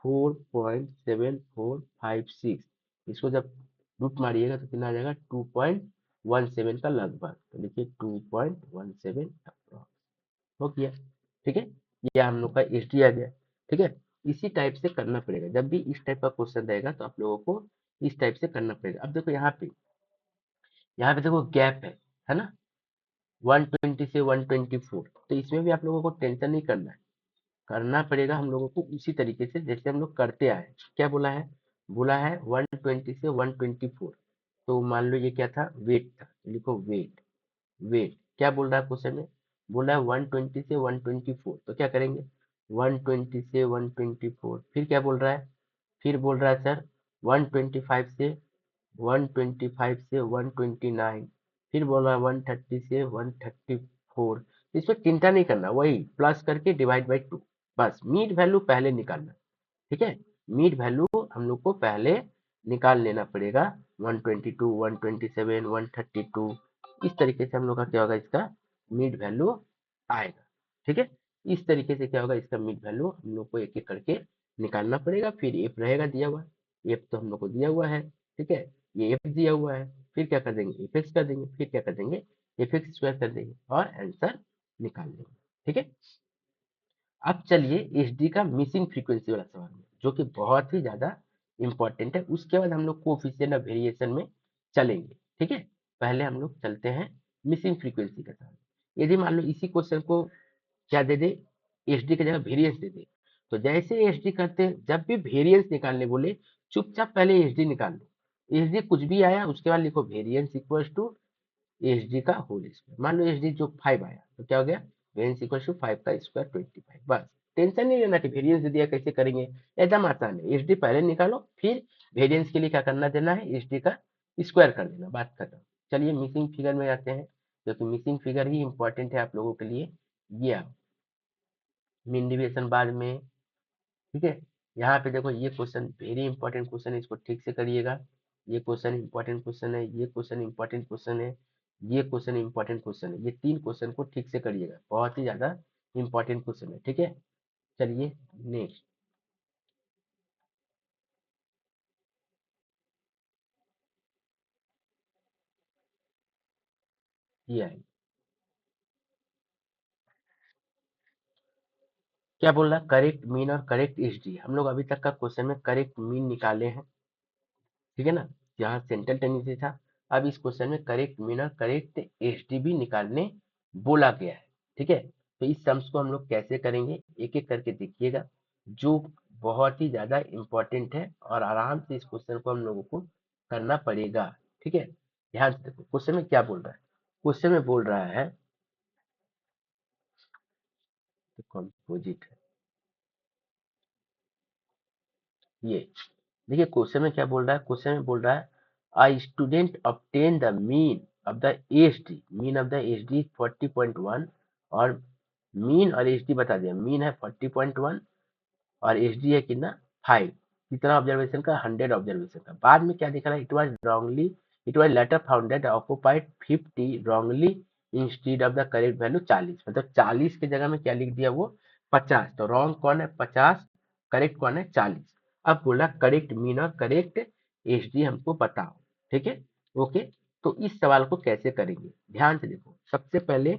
A: 4.7456, इसको जब रूट मारिएगा तो कितना आ जाएगा 2.17 का लगभग, तो देखिए 2.17 हो गया, ठीक है। ये हम लोग का एच डी आ गया, ठीक है। इसी टाइप से करना पड़ेगा, जब भी इस टाइप का क्वेश्चन रहेगा तो आप लोगों को इस टाइप से करना पड़ेगा। अब देखो यहाँ पे देखो गैप है ना, 120 से 124, तो इसमें भी आप लोगों को टेंशन नहीं करना है, करना पड़ेगा हम लोगों को उसी तरीके से जैसे हम लोग करते आए। क्या बोला है 120 से 124, तो मान लो ये क्या था वेट था, लिखो वेट, वेट क्या बोल रहा है क्वेश्चन में, बोल रहा है 120 से 124, तो क्या करेंगे 120 से 124, फिर क्या बोल रहा है, फिर बोल रहा है सर 125 से 125 से 129, फिर बोल रहा है 130 से 134, इसमें चिंता नहीं करना, वही प्लस करके डिवाइड बाई 2, बस मीड वैल्यू पहले निकालना, ठीक है। मीड वैल्यू हम लोग को पहले निकाल लेना पड़ेगा, 122 127 132, इस तरीके से हम लोग का क्या होगा इसका मीड वैल्यू आएगा, ठीक है। इस तरीके से क्या होगा इसका मीड वैल्यू हम लोग को एक एक करके निकालना पड़ेगा। फिर एफ रहेगा दिया हुआ, एफ तो हम लोग को दिया हुआ है, ठीक है, ये एफ दिया हुआ है, फिर क्या कर देंगे एफ एक्स कर देंगे, फिर क्या कर देंगे एफ एक्स स्क्वायर कर देंगे और आंसर निकाल देंगे, ठीक है। अब चलिए एचडी का मिसिंग फ्रीक्वेंसी वाला सवाल है, जो कि बहुत ही ज्यादा इंपॉर्टेंट है। उसके बाद हम लोग कोएफिशिएंट ऑफ वेरिएशन में चलेंगे, ठीक है। पहले हम लोग चलते हैं मिसिंग फ्रीक्वेंसी के साथ। यदि मान लो इसी क्वेश्चन को क्या दे दे, एचडी की जगह वेरिएंस दे दे, तो जैसे एचडी करते हैं जब भी वेरिएंस निकालने बोले चुपचाप पहले एचडी निकाल लो, एचडी कुछ भी आया उसके बाद लिखो variance equal to H D का होल स्क्वायर। मान लो एच डी जो 5 आया तो क्या हो गया वेरियंस इक्वल टू 5 का स्क्वायर 25, बस टेंशन नहीं लेना कि वेरियंस दिया कैसे करेंगे, एकदम आसान है। एच डी पहले निकालो, फिर वेरियंस के लिए क्या करना देना है एच डी का स्क्वायर कर देना, बात खत्म। चलिए मिसिंग फिगर में आते हैं, क्योंकि मिसिंग फिगर ही इंपॉर्टेंट है आप लोगों के लिए। ये आओ मीन डिविएशन बाद में, ठीक है। यहाँ पे देखो ये क्वेश्चन वेरी इंपॉर्टेंट क्वेश्चन है, इसको ठीक से करिएगा। ये क्वेश्चन इंपॉर्टेंट क्वेश्चन है, ये क्वेश्चन इंपॉर्टेंट क्वेश्चन है, ये क्वेश्चन इंपॉर्टेंट क्वेश्चन है, ये तीन क्वेश्चन को ठीक से करिएगा, बहुत ही ज्यादा इंपॉर्टेंट क्वेश्चन है, ठीक है। चलिए नेक्स्ट, ये आएगी। क्या बोल रहा है? करेक्ट मीन और करेक्ट एचडी। हम लोग अभी तक का क्वेश्चन में करेक्ट मीन निकाले हैं, ठीक है ना, यहाँ सेंट्रल टेंडेंसी था। अब इस क्वेश्चन में करेक्ट मीन और करेक्ट एचडी भी निकालने बोला गया है, ठीक है। तो इस सम्स को हम लोग कैसे करेंगे एक एक करके देखिएगा, जो बहुत ही ज्यादा इंपॉर्टेंट है और आराम से इस क्वेश्चन को हम लोगों को करना पड़ेगा, ठीक है। ध्यान से देखो क्वेश्चन में क्या बोल रहा है। क्वेश्चन में बोल रहा है कंपोजिट है ये। देखिए क्वेश्चन में क्या बोल रहा है। क्वेश्चन में बोल रहा है a student obtain the mean of the HD, mean of the HD 40.1 और मीन और एचडी बता दिया। मीन है 40.1 और एचडी है कितना 5। कितना ऑब्जर्वेशन का 100 ऑब्जर्वेशन का। बाद में क्या दिख रहा है, it was later found that occupied 50 wrongly instead of the correct value 40। मतलब 40 की जगह में क्या लिख दिया वो 50। तो रॉन्ग कौन है 50, करेक्ट कौन है 40। अब बोला करेक्ट मीन और करेक्ट एचडी हमको बताओ, ठीक है। ओके, तो इस सवाल को कैसे करेंगे ध्यान से देखो। सबसे पहले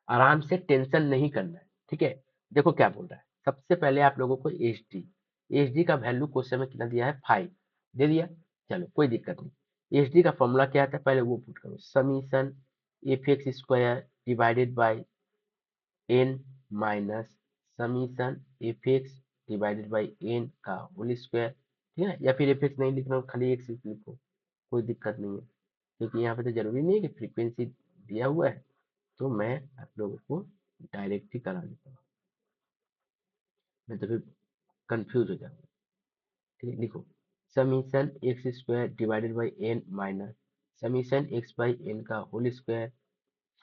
A: आराम से टेंशन नहीं करना है, ठीक है। देखो क्या बोल रहा है। सबसे पहले आप लोगों को एच डी का वैल्यू क्वेश्चन में कितना दिया है 5 दे दिया। चलो कोई दिक्कत नहीं। एच डी का फॉर्मूला क्या आता है पहले वो पुट करो। Summation f x square divided by N minus summation f x divided by N का होल स्क्वायर, ठीक है। या फिर एफ एक्स नहीं लिखना खाली एक्स लिखो, कोई दिक्कत नहीं है, क्योंकि यहाँ पे तो जरूरी नहीं है कि फ्रीक्वेंसी दिया हुआ है। तो मैं आप लोगों को डायरेक्ट ही करा देता हूँ, मैं तो फिर कंफ्यूज हो जाऊंगा, ठीक है। लिखो summation x square divided by N minus summation x by N का होल स्क्वायर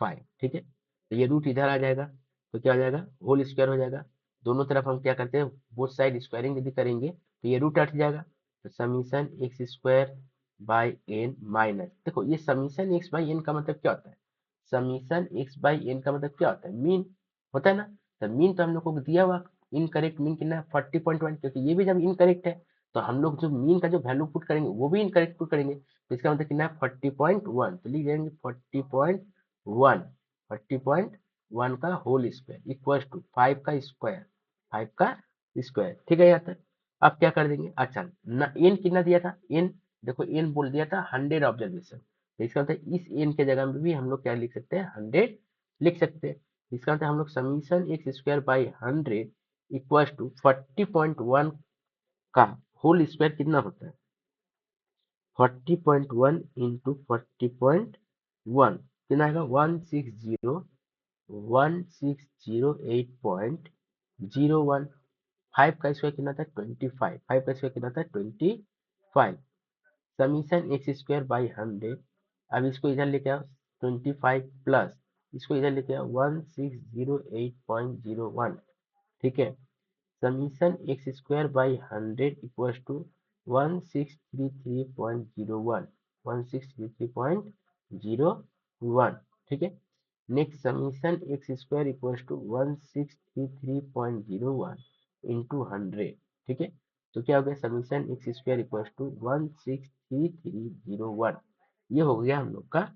A: 5, ठीक है। तो ये रूट इधर आ जाएगा तो क्या हो जाएगा होल स्क्वायर हो जाएगा। दोनों तरफ हम क्या करते हैं बोथ साइड स्क्वायरिंग यदि करेंगे तो ये रूट हट जाएगा। तो summation x square by N minus, देखो ये समीशन एक्स बाई एन का मतलब क्या होता है, समीशन एक्स बाई एन का मतलब क्या होता है मीन होता है ना। तो मीन तो हम लोग को दिया हुआ इनकरेक्ट मीन कितना है 40.1, क्योंकि ये भी जब इनकरेक्ट है तो हम लोग जो मीन का जो वैल्यू पुट करेंगे वो भी इनकरेक्ट पुट करेंगे। तो इसका मतलब कितना है 40.1, तो लिख देंगे 40.1 का होल स्क्वायर इक्वल टू 5 का स्क्वायर, 5 का स्क्वायर, ठीक है। यहाँ तक अब क्या कर देंगे। अच्छा ना एन कितना दिया था, एन देखो एन बोल दिया था 100 ऑब्जर्वेशन। तो इसका मतलब इस एन के जगह में भी हम लोग क्या लिख सकते हैं 100 लिख सकते हैं। इसका मतलब हम लोग summation x square by 100 equal to 40.1 का होल स्क्वायर कितना होता है 40.1 इंटू 40.1 कितना आएगा 160,160,8.01। 5 का स्क्वायर कितना था 25, 5 का स्क्वायर कितना था 25। Summation x square by 100। अब इसको इधर लेके आओ 25 प्लस इसको इधर लेके आओ 160,8.01, ठीक है। Summation x square by 100 equal to 1633.01, 1633.01, ठीक है। Next summation x square equal to 1633.01 into 100, ठीक है। तो क्या हो गया summation x square equal to 163301। ये हो गया हम लोग का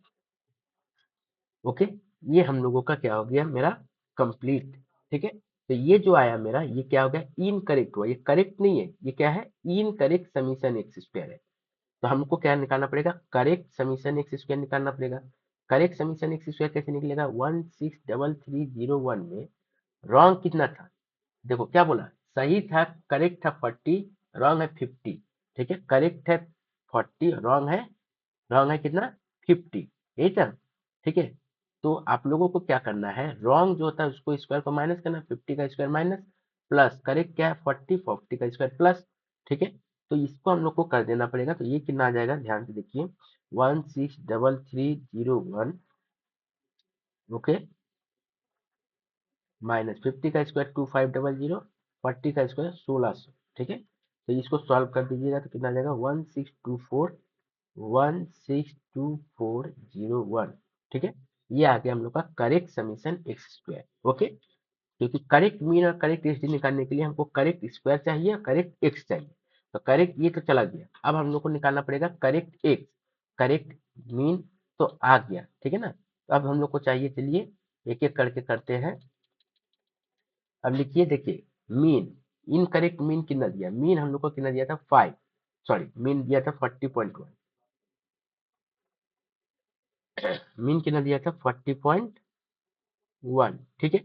A: ओके। ये हम लोगों का क्या हो गया मेरा कंप्लीट, ठीक है। तो ये जो आया मेरा ये क्या हो गया इनकरेक्ट हुआ, ये करेक्ट नहीं है, ये क्या है इनकरेक्ट समीशन एक्स स्क्वायर है। तो हमको क्या निकालना पड़ेगा करेक्ट समीशन एक्स स्क्वायर निकालना पड़ेगा। करेक्ट समीशन एक्स स्क्वायर कैसे निकलेगा 1633301 में रॉन्ग कितना था, देखो क्या बोला सही था करेक्ट था 40, रॉन्ग है 50, ठीक है। करेक्ट है 40, रॉन्ग है कितना 50, यही था, ठीक है। तो आप लोगों को क्या करना है रॉन्ग जो होता है उसको स्क्वायर को माइनस करना, 50 का स्क्वायर माइनस प्लस करेक्ट क्या है 40, 40 का स्क्वायर प्लस, ठीक है। तो इसको हम लोग को कर देना पड़ेगा। तो ये कितना आ जाएगा ध्यान से देखिए 1633301 ओके माइनस 50 का स्क्वायर 2500, 40 का स्क्वायर 1600, ठीक है। तो इसको सॉल्व कर दीजिएगा तो कितना आ जाएगा 1624001, ठीक है। ये आ गया हम लोग का correct summation x square okay. क्योंकि करेक्ट मीन और करेक्ट एच डी निकालने के लिए हमको करेक्ट स्क्वायर चाहिए और करेक्ट एक्स चाहिए। तो करेक्ट ये तो चला गया, अब हम लोग को निकालना पड़ेगा करेक्ट एक्स, करेक्ट मीन तो आ गया, ठीक है ना। तो अब हम लोग को चाहिए, चलिए एक एक करके करते हैं। अब लिखिए, देखिए मीन, इनकरेक्ट मीन कितना दिया, मीन हम लोग को कितना दिया था 5, सॉरी मीन दिया था 40.1, मीन कितना दिया था 40.1, ठीक है।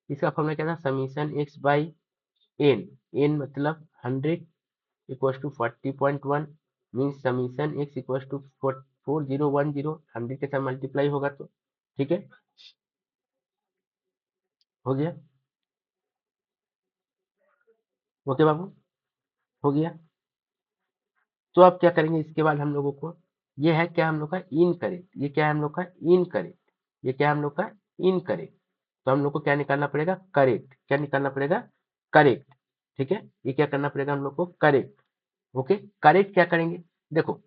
A: इसका फॉर्मूला क्या था, summation x by n, n मतलब 100 equal to 40.1, mean summation x equal to 4010, 100 के साथ मल्टीप्लाई होगा तो, ठीक है, हो गया। ओके बाबू, हो गया। तो अब क्या करेंगे इसके बाद हम लोगों को, ये है क्या हम लोग का इनकरेक्ट, ये क्या है हम लोग का इनकरेक्ट, ये क्या है हम लोग का इनकरेक्ट। तो हम लोग को क्या निकालना पड़ेगा, करेक्ट, क्या निकालना पड़ेगा, करेक्ट, ठीक है। ये क्या करना पड़ेगा हम लोग को, करेक्ट। ओके, करेक्ट क्या करेंगे, देखो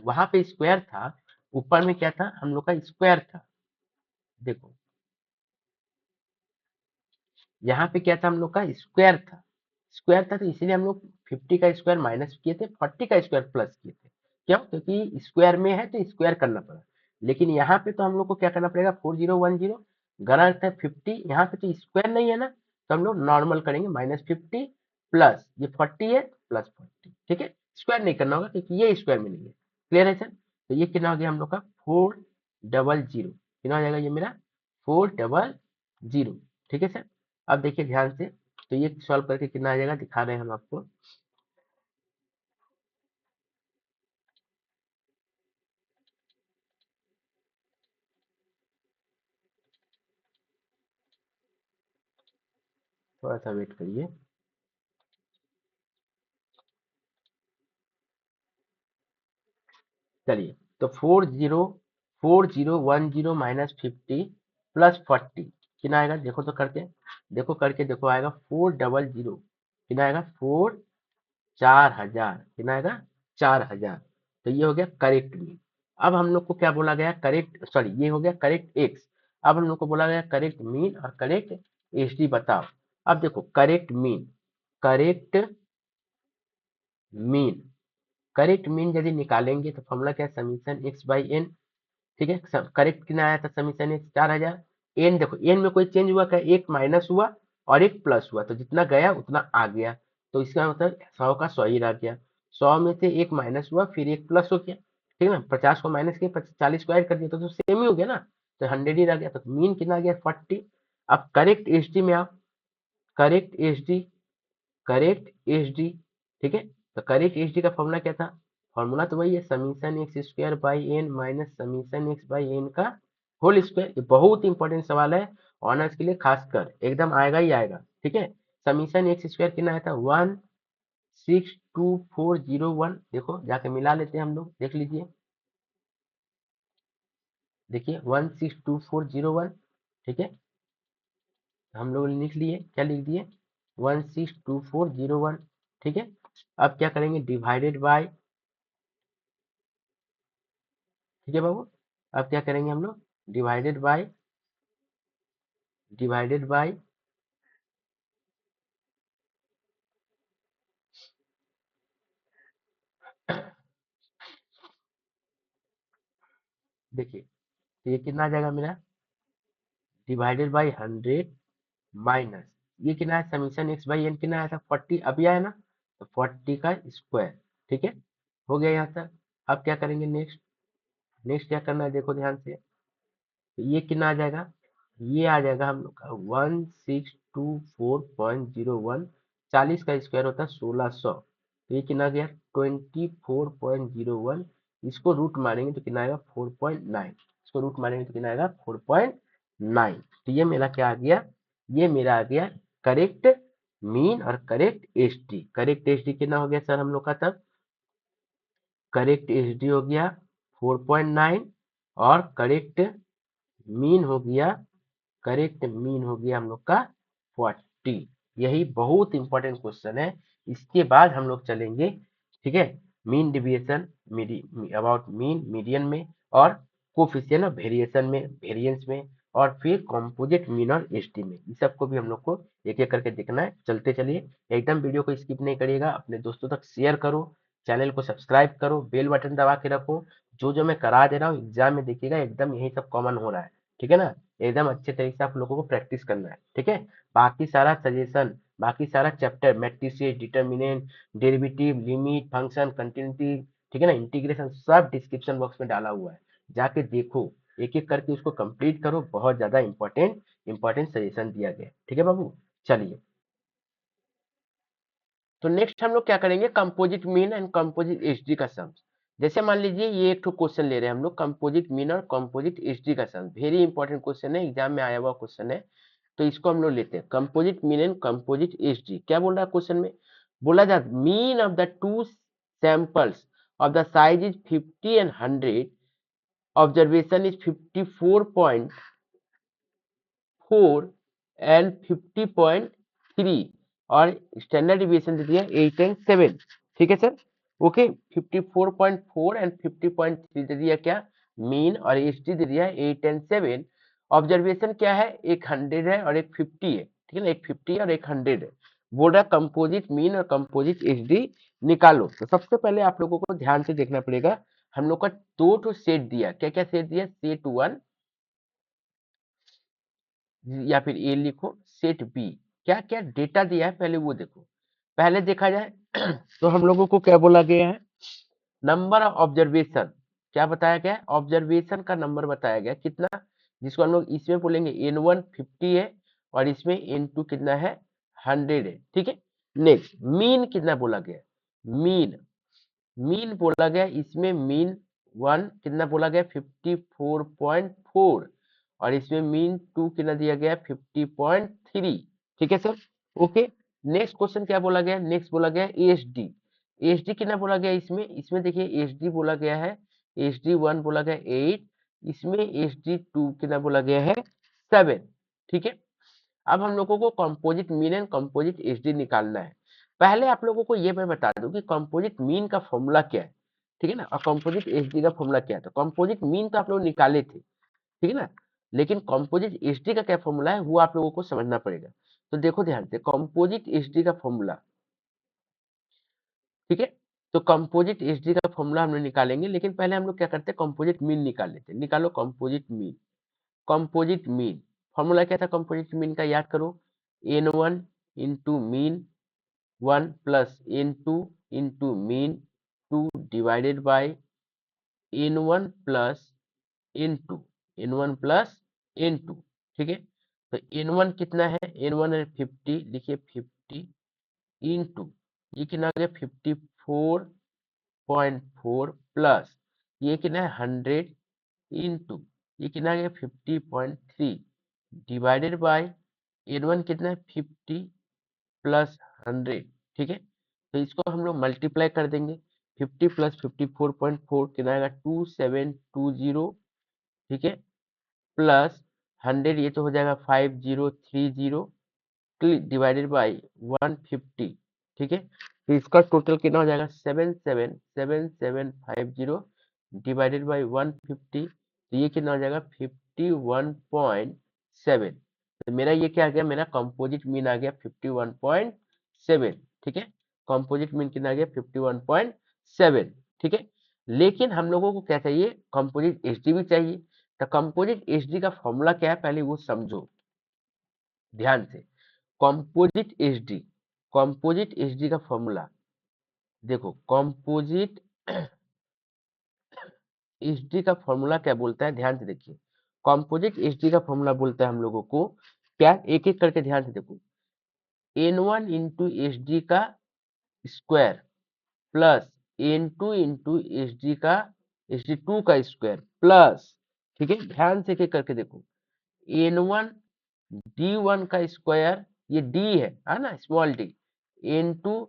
A: वहां पे स्क्वायर था, ऊपर में क्या था हम लोग का स्क्वायर था, देखो यहाँ पे क्या था हम लोग का स्क्वायर था, स्क्वायर था तो इसीलिए हम लोग 50 का स्क्वायर माइनस किए थे, 40 का स्क्वायर प्लस किए थे, क्यों, क्योंकि स्क्वायर में है तो स्क्वायर करना पड़ा। लेकिन यहाँ पे तो हम लोग को क्या करना पड़ेगा, 4010, गलत है 50, यहाँ पे तो स्क्वायर नहीं है ना, तो हम लोग नॉर्मल करेंगे, -50 प्लस ये 40 है प्लस 40, ठीक है। स्क्वायर नहीं करना होगा क्योंकि ये स्क्वायर में नहीं है। क्लियर है सर। तो ये कितना हो गया हम लोग का 400, कितना हो जाएगा ये मेरा 400, ठीक है सर। अब देखिए ध्यान से, तो ये सॉल्व करके कितना आ जाएगा दिखा रहे हैं हम आपको, थोड़ा सा वेट करिए। चलिए, तो 4010 -50 प्लस 40 कितना आएगा, देखो तो करके, देखो करके देखो, आएगा 400, कितना आएगा 4000, कितना आएगा 4000। तो ये हो गया करेक्ट मीन। अब हम लोग को क्या बोला गया, करेक्ट, सॉरी ये हो गया करेक्ट एक्स। अब हम लोग को बोला गया करेक्ट मीन और करेक्ट एच डी बताओ। अब देखो correct mean, correct mean, correct mean यदि निकालेंगे तो फॉर्मूला क्या है, समीशन एक्स बाई एन, ठीक है। करेक्ट कितना आया था समीशन एक्स 4000, एन देखो एन में कोई चेंज हुआ क्या, एक माइनस हुआ और एक प्लस हुआ, तो जितना गया उतना आ गया, तो इसका मतलब 100 का 100 ही रह गया, 100 में से एक माइनस हुआ फिर एक प्लस हो गया, ठीक है ना। 50 को माइनस किया, 40 को ऐड कर दिया तो सेम ही हो गया ना, तो 100 ही रह गया, तो मीन कितना आ गया 40। अब करेक्ट एच डी में आप, correct H D, correct H D, ठीक है। तो करेक्ट एच डी का फॉर्मूला क्या था, फॉर्मूला तो वही है, summation x square by N minus summation x by N का होल स्क्वायर। ये बहुत इंपॉर्टेंट सवाल है, ऑनर्स के लिए खासकर एकदम आएगा ही आएगा, ठीक है। समीशन एक्स स्क्वायर कितना आया था 162401, देखो जाके मिला लेते हैं हम लोग, देख लीजिए, देखिए 162401, ठीक है। हम लोग लिख लिए, क्या लिख दिए 162401, ठीक है। अब क्या करेंगे, डिवाइडेड बाय, ठीक है बाबू। अब क्या करेंगे हम लोग, डिवाइडेड बाय, डिवाइडेड बाय, देखिए तो ये कितना आ जाएगा मेरा, डिवाइडेड बाय 100 माइनस, ये कितना है समीशन एक्स बाई एन कितना आया था 40, अभी आया ना, तो 40 का स्क्वायर, ठीक है, हो गया यहाँ तक। अब क्या करेंगे नेक्स्ट, नेक्स्ट क्या करना है देखो ध्यान से, तो ये कितना आ जाएगा, ये आ जाएगा हम लोग का 1624.01, 40 का स्क्वायर होता है 1600, तो ये कितना आ गया 24.01, इसको रूट मारेंगे तो कितना आएगा 4.9, इसको रूट मारेंगे तो कितना आएगा 4.9। तो ये मेरा क्या आ गया, ये मेरा आ गया करेक्ट मीन और correct H D. Correct H D कितना हो गया सर हम लोग का तब, करेक्ट एच डी हो गया 4.9 और करेक्ट मीन हो गया, करेक्ट मीन हो गया हम लोग का 40। यही बहुत इंपॉर्टेंट क्वेश्चन है। इसके बाद हम लोग चलेंगे, ठीक है, mean deviation, about mean median में, और कोफिशिएंट ऑफ वेरिएशन में, वेरिएंस में, और फिर कॉम्पोजिट मीन और एसटी में, इस सबको भी हम लोग को एक एक करके देखना है। चलते चलिए, एकदम वीडियो को स्किप नहीं करिएगा, अपने दोस्तों तक शेयर करो, चैनल को सब्सक्राइब करो, बेल बटन दबा के रखो, जो जो मैं करा दे रहा हूँ एग्जाम में देखिएगा एकदम यही सब कॉमन हो रहा है, ठीक है ना। एकदम अच्छे तरीके से आप लोगों को प्रैक्टिस करना है, ठीक है। बाकी सारा सजेशन, बाकी सारा chapter, matrices, determinant, derivative, limit, function, continuity, ठीक है ना, इंटीग्रेशन, सब डिस्क्रिप्शन बॉक्स में डाला हुआ है। जाके देखो, एक एक करके उसको कंप्लीट करो। बहुत ज्यादा इंपॉर्टेंट सजेशन दिया गया है, ठीक है बाबू। चलिए, तो नेक्स्ट हम लोग क्या करेंगे, composite mean and composite HD का सम्स। जैसे मान लीजिए ये एक क्वेश्चन ले रहे हैं हम लोग, कंपोजिट मीन और कंपोजिट एचडी का सम्स। वेरी इंपॉर्टेंट क्वेश्चन है, एग्जाम में आया हुआ क्वेश्चन है। तो इसको हम लोग लेते हैं, composite mean and composite HD. क्या बोल रहा है क्वेश्चन में, बोला जा mean of the two samples of the size is 50 and 100, observation is 54.4 and 50.3, और स्टैंडर्ड डिविएशन दे दिया 8 एंड 7, ठीक है सर। ओके, 54.4 एंड 50.3 दे दिया क्या, मीन, और एचडी दे दिया 8 एंड 7। ऑब्जर्वेशन क्या है, एक 100 है और एक 50 है, ठीक है ना, एक 50 और एक 100 है। बोल रहा कंपोजिट मीन और कंपोजिट एचडी निकालो। तो सबसे पहले आप लोगों को ध्यान से देखना पड़ेगा, हम लोग का दो तो सेट दिया, क्या क्या सेट दिया, सेट 1 या फिर ए लिखो, सेट बी। क्या क्या डेटा दिया है पहले वो देखो। पहले देखा जाए तो हम लोगों को क्या बोला गया है, नंबर ऑफ ऑब्जर्वेशन। क्या बताया गया, ऑब्जर्वेशन का नंबर बताया गया कितना, जिसको हम लोग इसमें बोलेंगे n1 50 है और इसमें n2 कितना है, 100 है, ठीक है। नेक्स्ट मीन कितना बोला गया, मीन मीन बोला गया, इसमें मीन 1 कितना बोला गया, 54.4, और इसमें मीन 2 कितना दिया गया, 50.3, ठीक है सर। ओके, नेक्स्ट क्वेश्चन क्या बोला गया, नेक्स्ट बोला गया एच डी। एच डी कितना बोला गया, इसमें इसमें देखिए एच डी बोला गया है, एच डी 1 बोला गया 8, इसमें एच डी 2 कितना बोला गया है, 7, ठीक है। अब हम लोगों को composite mean and composite HD निकालना है। पहले आप लोगों को ये मैं बता दूं कि कंपोजिट मीन का फॉर्मूला क्या है, ठीक है ना, और कंपोजिट एचडी का फॉर्मूला क्या है। तो कंपोजिट मीन तो आप लोग निकाले थे, ठीक है ना, लेकिन कंपोजिट एचडी का क्या फॉर्मूला है वो आप लोगों को समझना पड़ेगा। तो देखो ध्यान से, कंपोजिट एचडी का फॉर्मूला, ठीक है। तो कंपोजिट एचडी का फॉर्मूला हम लोग निकालेंगे, लेकिन पहले हम लोग क्या करते हैं, कंपोजिट मीन निकाल लेते हैं। निकालो composite mean. Composite mean formula क्या था, कंपोजिट मीन का याद करो, n1 into mean 1 plus n2 into mean 2 divided by n1 plus n2, n1 plus n2, ठीक है। तो n1 कितना है, n1 है 50, लिखिए 50 इंटू ये कितना आ गया 54.4 प्लस ये कितना है 100 इंटू ये कितना आ गया 50.3 डिवाइडेड बाय n1 कितना है 50 प्लस 100, ठीक है। तो इसको हम लोग मल्टीप्लाई कर देंगे, 50 प्लस 54.4 कितना आएगा 2720, ठीक है, प्लस 100 ये तो हो जाएगा 5030 डिवाइडेड बाई 150, ठीक है। तो इसका टोटल कितना हो जाएगा 777750 डिवाइडेड बाई 150, तो ये कितना हो जाएगा 51.7। तो मेरा ये क्या आ गया, मेरा कंपोजिट मीन आ गया 51.7, ठीक है। कंपोजिट मीन कितना आ गया 51.7, ठीक है। लेकिन हम लोगों को क्या चाहिए, कंपोजिट एचडी भी चाहिए। तो कंपोजिट एचडी का फॉर्मूला क्या है पहले वो समझो ध्यान से। कंपोजिट एचडी, कंपोजिट एचडी का फॉर्मूला देखो, कंपोजिट एचडी का फॉर्मूला क्या बोलता है, ध्यान से देखिए। कंपोजिट एचडी का फॉर्मूला बोलता है हम लोगों को क्या, एक एक करके ध्यान से देखो, n1 इंटू एच डी का square plus n2 into H D का HD2 का स्क्वायर प्लस, ठीक है, ध्यान से एक एक करके देखो, n1 d1 का स्क्वायर, ये d है ना, स्मॉल d, n2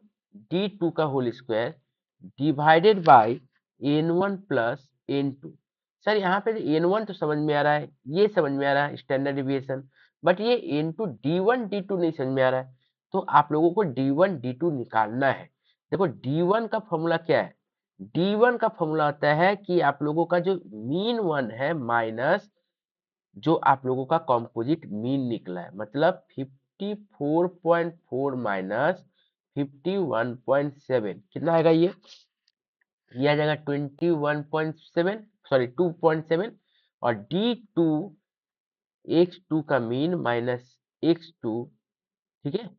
A: d2 का whole square divided by n1 plus n2। Sir यहाँ पे n1 तो समझ में आ रहा है, ये समझ में आ रहा है स्टैंडर्ड डिविएशन, बट ये n2 d1 d2 नहीं समझ में आ रहा है। तो आप लोगों को d1 d2 निकालना है। देखो d1 का फॉर्मूला क्या है, d1 का फॉर्मूला होता है कि आप लोगों का जो मीन 1 है माइनस जो आप लोगों का कंपोजिट मीन निकला है, मतलब 54.4 माइनस 51.7 कितना आएगा ये, ये आ जाएगा 21.7, सॉरी 2.7, और D2 X2 का मीन माइनस X2, ठीक है।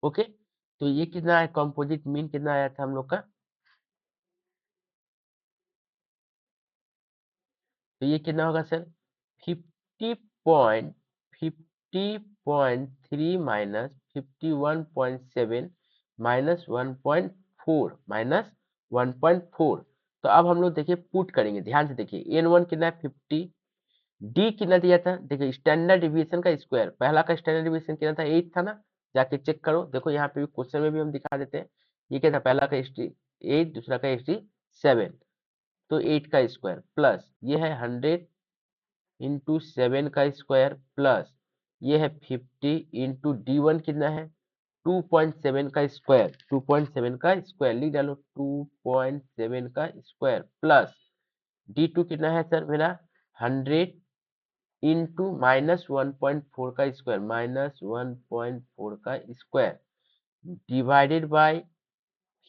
A: ओके, तो ये कितना है, कंपोजिट मीन कितना आया था हम लोग का, तो ये कितना होगा सर, 50.3 माइनस 51.7 माइनस 1.4 माइनस 1.4। तो अब हम लोग देखिए पुट करेंगे, ध्यान से देखिए, N1 कितना है 50, डी कितना दिया था, देखिए स्टैंडर्ड डिवीजन का स्क्वायर, पहला का स्टैंडर्ड डिवीजन कितना था 8 था ना, जाके चेक करो, देखो यहाँ पे भी क्वेश्चन में भी हम दिखा देते हैं। ये क्या था, पहला का एच डी 8, दूसरा का एच डी 7, तो 8 का स्क्वायर प्लस ये है 100 इंटू 7 का स्क्वायर प्लस ये है 50 इंटू D1 कितना है 2.7 का स्क्वायर, 2.7 का स्क्वायर लिख डालो, 2.7 का स्क्वायर प्लस D2 कितना है सर मेरा 100 इंटू माइनस 1.4 का स्क्वायर, माइनस 1.4 का स्क्वायर डिवाइडेड बाय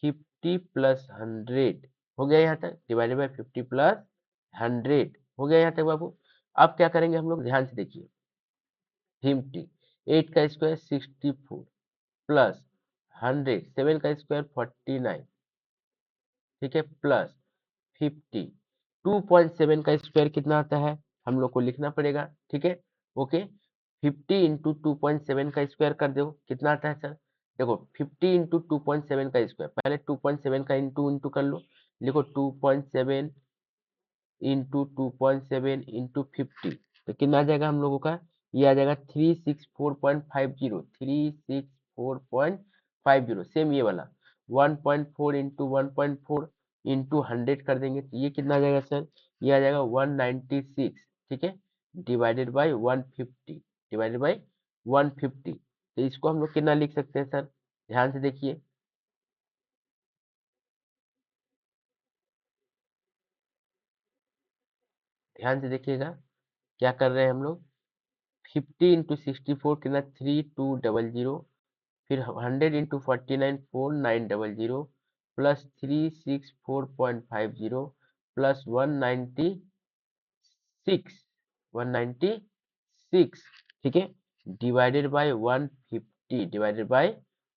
A: 50 प्लस 100, हो गया यहाँ तक, डिवाइडेड बाय 50 प्लस 100, हो गया यहाँ तक बाबू। अब क्या करेंगे हम लोग, ध्यान से देखिए, 50, 8 का स्क्वायर 64 प्लस 100, 7 का स्क्वायर 49, ठीक है, प्लस 50, 2.7 का स्क्वायर कितना आता है हम लोग को लिखना पड़ेगा, ठीक है। ओके, 50 इंटू 2.7 का स्क्वायर कर दो, कितना आता है सर, देखो 50 इंटू 2.7 का स्क्वायर, पहले 2.7 का इंटू इंटू कर लो, लिखो 2.7 इंटू 2.7 इंटू 50, तो कितना आ जाएगा हम लोगों का, ये आ जाएगा 364.50, 364.50, सेम ये वाला 1.4 इंटू 1.4 इंटू 100 कर देंगे, तो ये कितना आ जाएगा सर, ये आ जाएगा 196, ठीक है, डिवाइडेड बाय 150, डिवाइडेड बाय 150, तो इसको हम लोग कितना लिख सकते हैं सर, ध्यान से देखिए, ध्यान से देखिएगा, क्या कर रहे हैं हम लोग, 50 इंटू 64 कितना 3200, फिर 100 इंटू 49 4900 प्लस 364.50 प्लस 196, ठीक है, डिवाइडेड बाय 150, डिवाइडेड बाय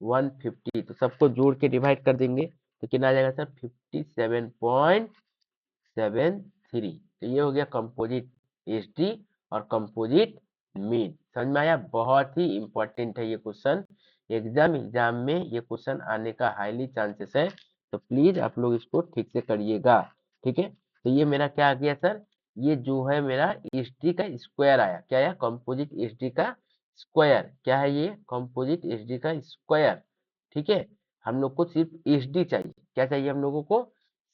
A: 150, तो सबको जोड़ के डिवाइड कर देंगे, तो कितना आ जाएगा सर 57.73, तो ये हो गया कंपोजिट एचडी और कंपोजिट मीन, समझ में आया, बहुत ही इंपॉर्टेंट है ये क्वेश्चन, एग्जाम में ये क्वेश्चन आने का हाईली चांसेस है, तो प्लीज आप लोग इसको ठीक से करिएगा, ठीक है। तो ये मेरा क्या आ गया सर, ये जो है मेरा एचडी का स्क्वायर आया, क्या आया, कंपोजिट एचडी का स्क्वायर, क्या है ये, कंपोजिट एचडी का स्क्वायर, ठीक है। हम लोग को सिर्फ एचडी चाहिए, क्या चाहिए हम लोगों को,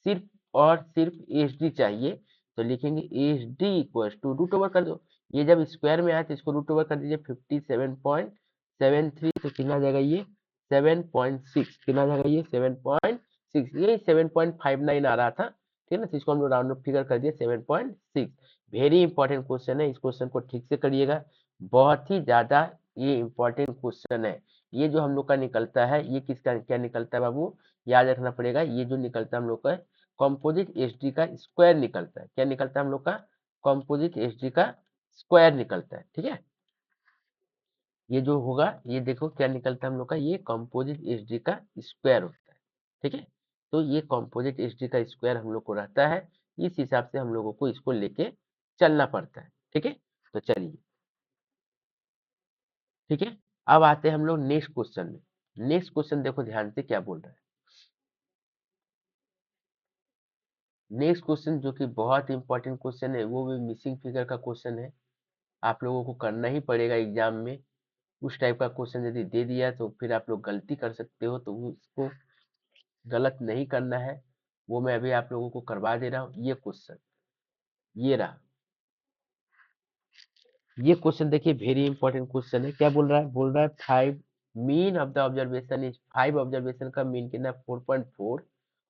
A: सिर्फ और सिर्फ एच डी चाहिए, तो लिखेंगे H D equal to root over कर दो, ये जब स्क्वायर में आए तो इसको रूट ओवर कर दीजिए, 57.73, तो कितना आ जाएगा ये 7.6, कितना आ जाएगा ये 7.6, ये 7.59 आ रहा था, ठीक है ना, तो इसको हम लोग राउंड फिगर कर दिए 7.6। वेरी इंपॉर्टेंट क्वेश्चन है, इस क्वेश्चन को ठीक से करिएगा, बहुत ही ज्यादा ये इंपॉर्टेंट क्वेश्चन है। ये जो हम लोग का निकलता है, ये किसका क्या निकलता है बाबू, याद रखना पड़ेगा, ये जो निकलता है हम लोग का कंपोजिट एचडी का स्क्वायर निकलता है, क्या निकलता है हम लोग का, कंपोजिट एचडी का स्क्वायर निकलता है, ठीक है। ये जो होगा, ये देखो क्या निकलता है हम लोग का, ये कंपोजिट एचडी का स्क्वायर होता है, ठीक है। तो ये कंपोजिट एचडी का स्क्वायर हम लोग को रहता है, इस हिसाब से हम लोगों को इसको लेके चलना पड़ता है, ठीक है। तो चलिए, ठीक है, अब आते हैं हम लोग नेक्स्ट क्वेश्चन में। नेक्स्ट क्वेश्चन देखो ध्यान से क्या बोल रहा है, नेक्स्ट क्वेश्चन जो कि बहुत इंपॉर्टेंट क्वेश्चन है, वो भी मिसिंग फिगर का क्वेश्चन है, आप लोगों को करना ही पड़ेगा एग्जाम में, उस टाइप का क्वेश्चन यदि दे दिया तो फिर आप लोग गलती कर सकते हो, तो उसको गलत नहीं करना है, वो मैं अभी आप लोगों को करवा दे रहा हूँ। ये क्वेश्चन ये रहा, ये क्वेश्चन देखिए वेरी इंपॉर्टेंट क्वेश्चन है, क्या बोल रहा है, बोल रहा है 5 mean of the observation is 5, observation का मीन कितना 4.4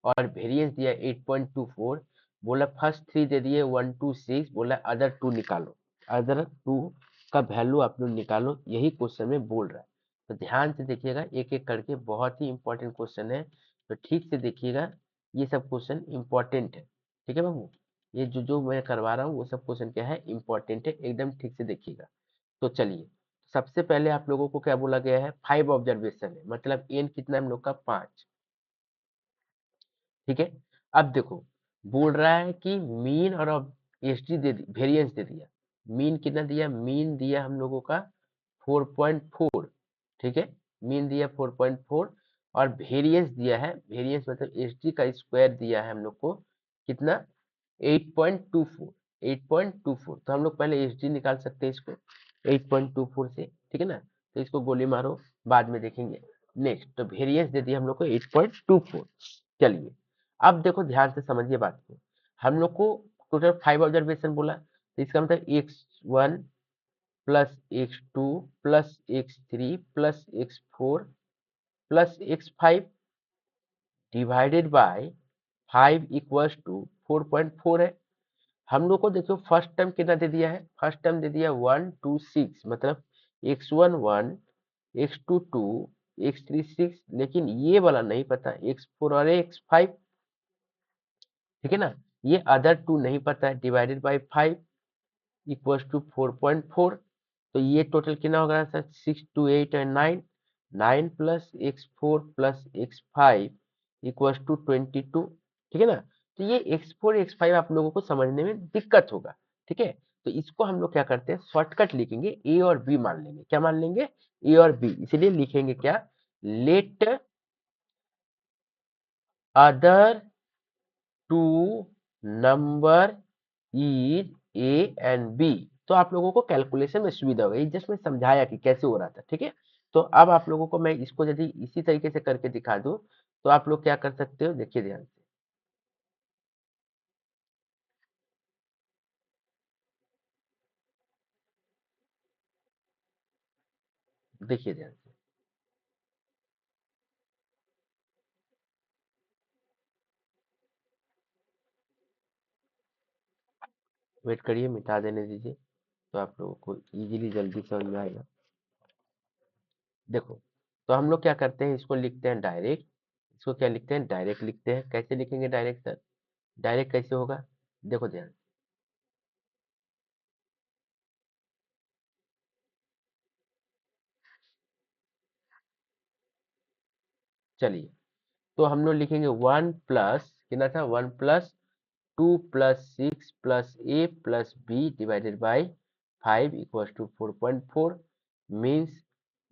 A: और वेरिएंस दिया 8.24, बोला फर्स्ट 3 दे दिए 1 2 6, बोला अदर 2 निकालो, अदर 2 का वैल्यू आप लोग निकालो, यही क्वेश्चन में बोल रहा है। तो ध्यान से देखिएगा, एक एक करके, बहुत ही इंपॉर्टेंट क्वेश्चन है, तो ठीक से देखिएगा, ये सब क्वेश्चन इंपॉर्टेंट है। ठीक है बाबू, ये जो जो मैं करवा रहा हूँ वो सब क्वेश्चन क्या है, इंपॉर्टेंट है, एकदम ठीक से देखिएगा। तो चलिए, सबसे पहले आप लोगों को क्या बोला गया है, 5 ऑब्जर्वेशन है, मतलब एन कितना है हम लोग का 5। ठीक है, अब देखो बोल रहा है कि मीन और एस डी दे वेरिएंस दे दिया। मीन कितना दिया, मीन दिया हम लोगों का 4.4। ठीक है, मीन दिया 4.4 और वेरिएंस दिया है, वेरिएंस मतलब एस डी का स्क्वायर दिया है हम लोग को कितना, 8.24। 8.24 तो हम लोग पहले एस डी निकाल सकते हैं इसको 8.24 से। ठीक है ना, तो इसको गोली मारो, बाद में देखेंगे। नेक्स्ट, तो वेरिएंस दे दिया हम लोग को 8.24। चलिए, अब देखो ध्यान से समझिए बात को। हम लोग को टोटल 5 ऑब्जर्वेशन बोला, तो इसका मतलब x1 plus x2 plus x3 plus x4 plus x5 divided by 5 equals to 4.4 है। हम लोग को देखो फर्स्ट टर्म कितना दे दिया है, फर्स्ट टर्म दे दिया 1 2 6, मतलब x1 1, x2 2, x3 6, लेकिन ये वाला नहीं पता, x4 और x5। ठीक है ना, ये अदर टू नहीं पता है, डिवाइडेड बाय 5 इक्वल्स टू 4.4। तो ये टोटल कितना होगा sir, 6 2 8 and 9, 9 plus x4 plus x5 equals to 22। ठीक है ना, तो ये x4 x5 आप लोगों को समझने में दिक्कत होगा। ठीक है, तो इसको हम लोग क्या करते हैं, शॉर्टकट लिखेंगे, ए और बी मान लेंगे। क्या मान लेंगे, ए और बी, इसीलिए लिखेंगे क्या, let other two number is A and B. तो आप लोगों को कैलकुलेशन में सुविधा होगी, जस्ट मैं समझाया कि कैसे हो रहा था। ठीक है, तो अब आप लोगों को मैं इसको यदि इसी तरीके से करके दिखा दूं तो आप लोग क्या कर सकते हो, देखिए ध्यान से, देखिए ध्यान से, वेट करिए, मिटा देने दीजिए, तो आप लोगों को इजीली जल्दी समझ में आएगा। देखो, तो हम लोग क्या करते हैं, इसको लिखते हैं डायरेक्ट। इसको क्या लिखते हैं, डायरेक्ट लिखते हैं। कैसे लिखेंगे डायरेक्ट सर, डायरेक्ट कैसे होगा, देखो ध्यान। चलिए, तो हम लोग लिखेंगे 1 प्लस कितना था, 1 plus 2 plus 6 plus A plus B divided by 5 equals to 4.4, means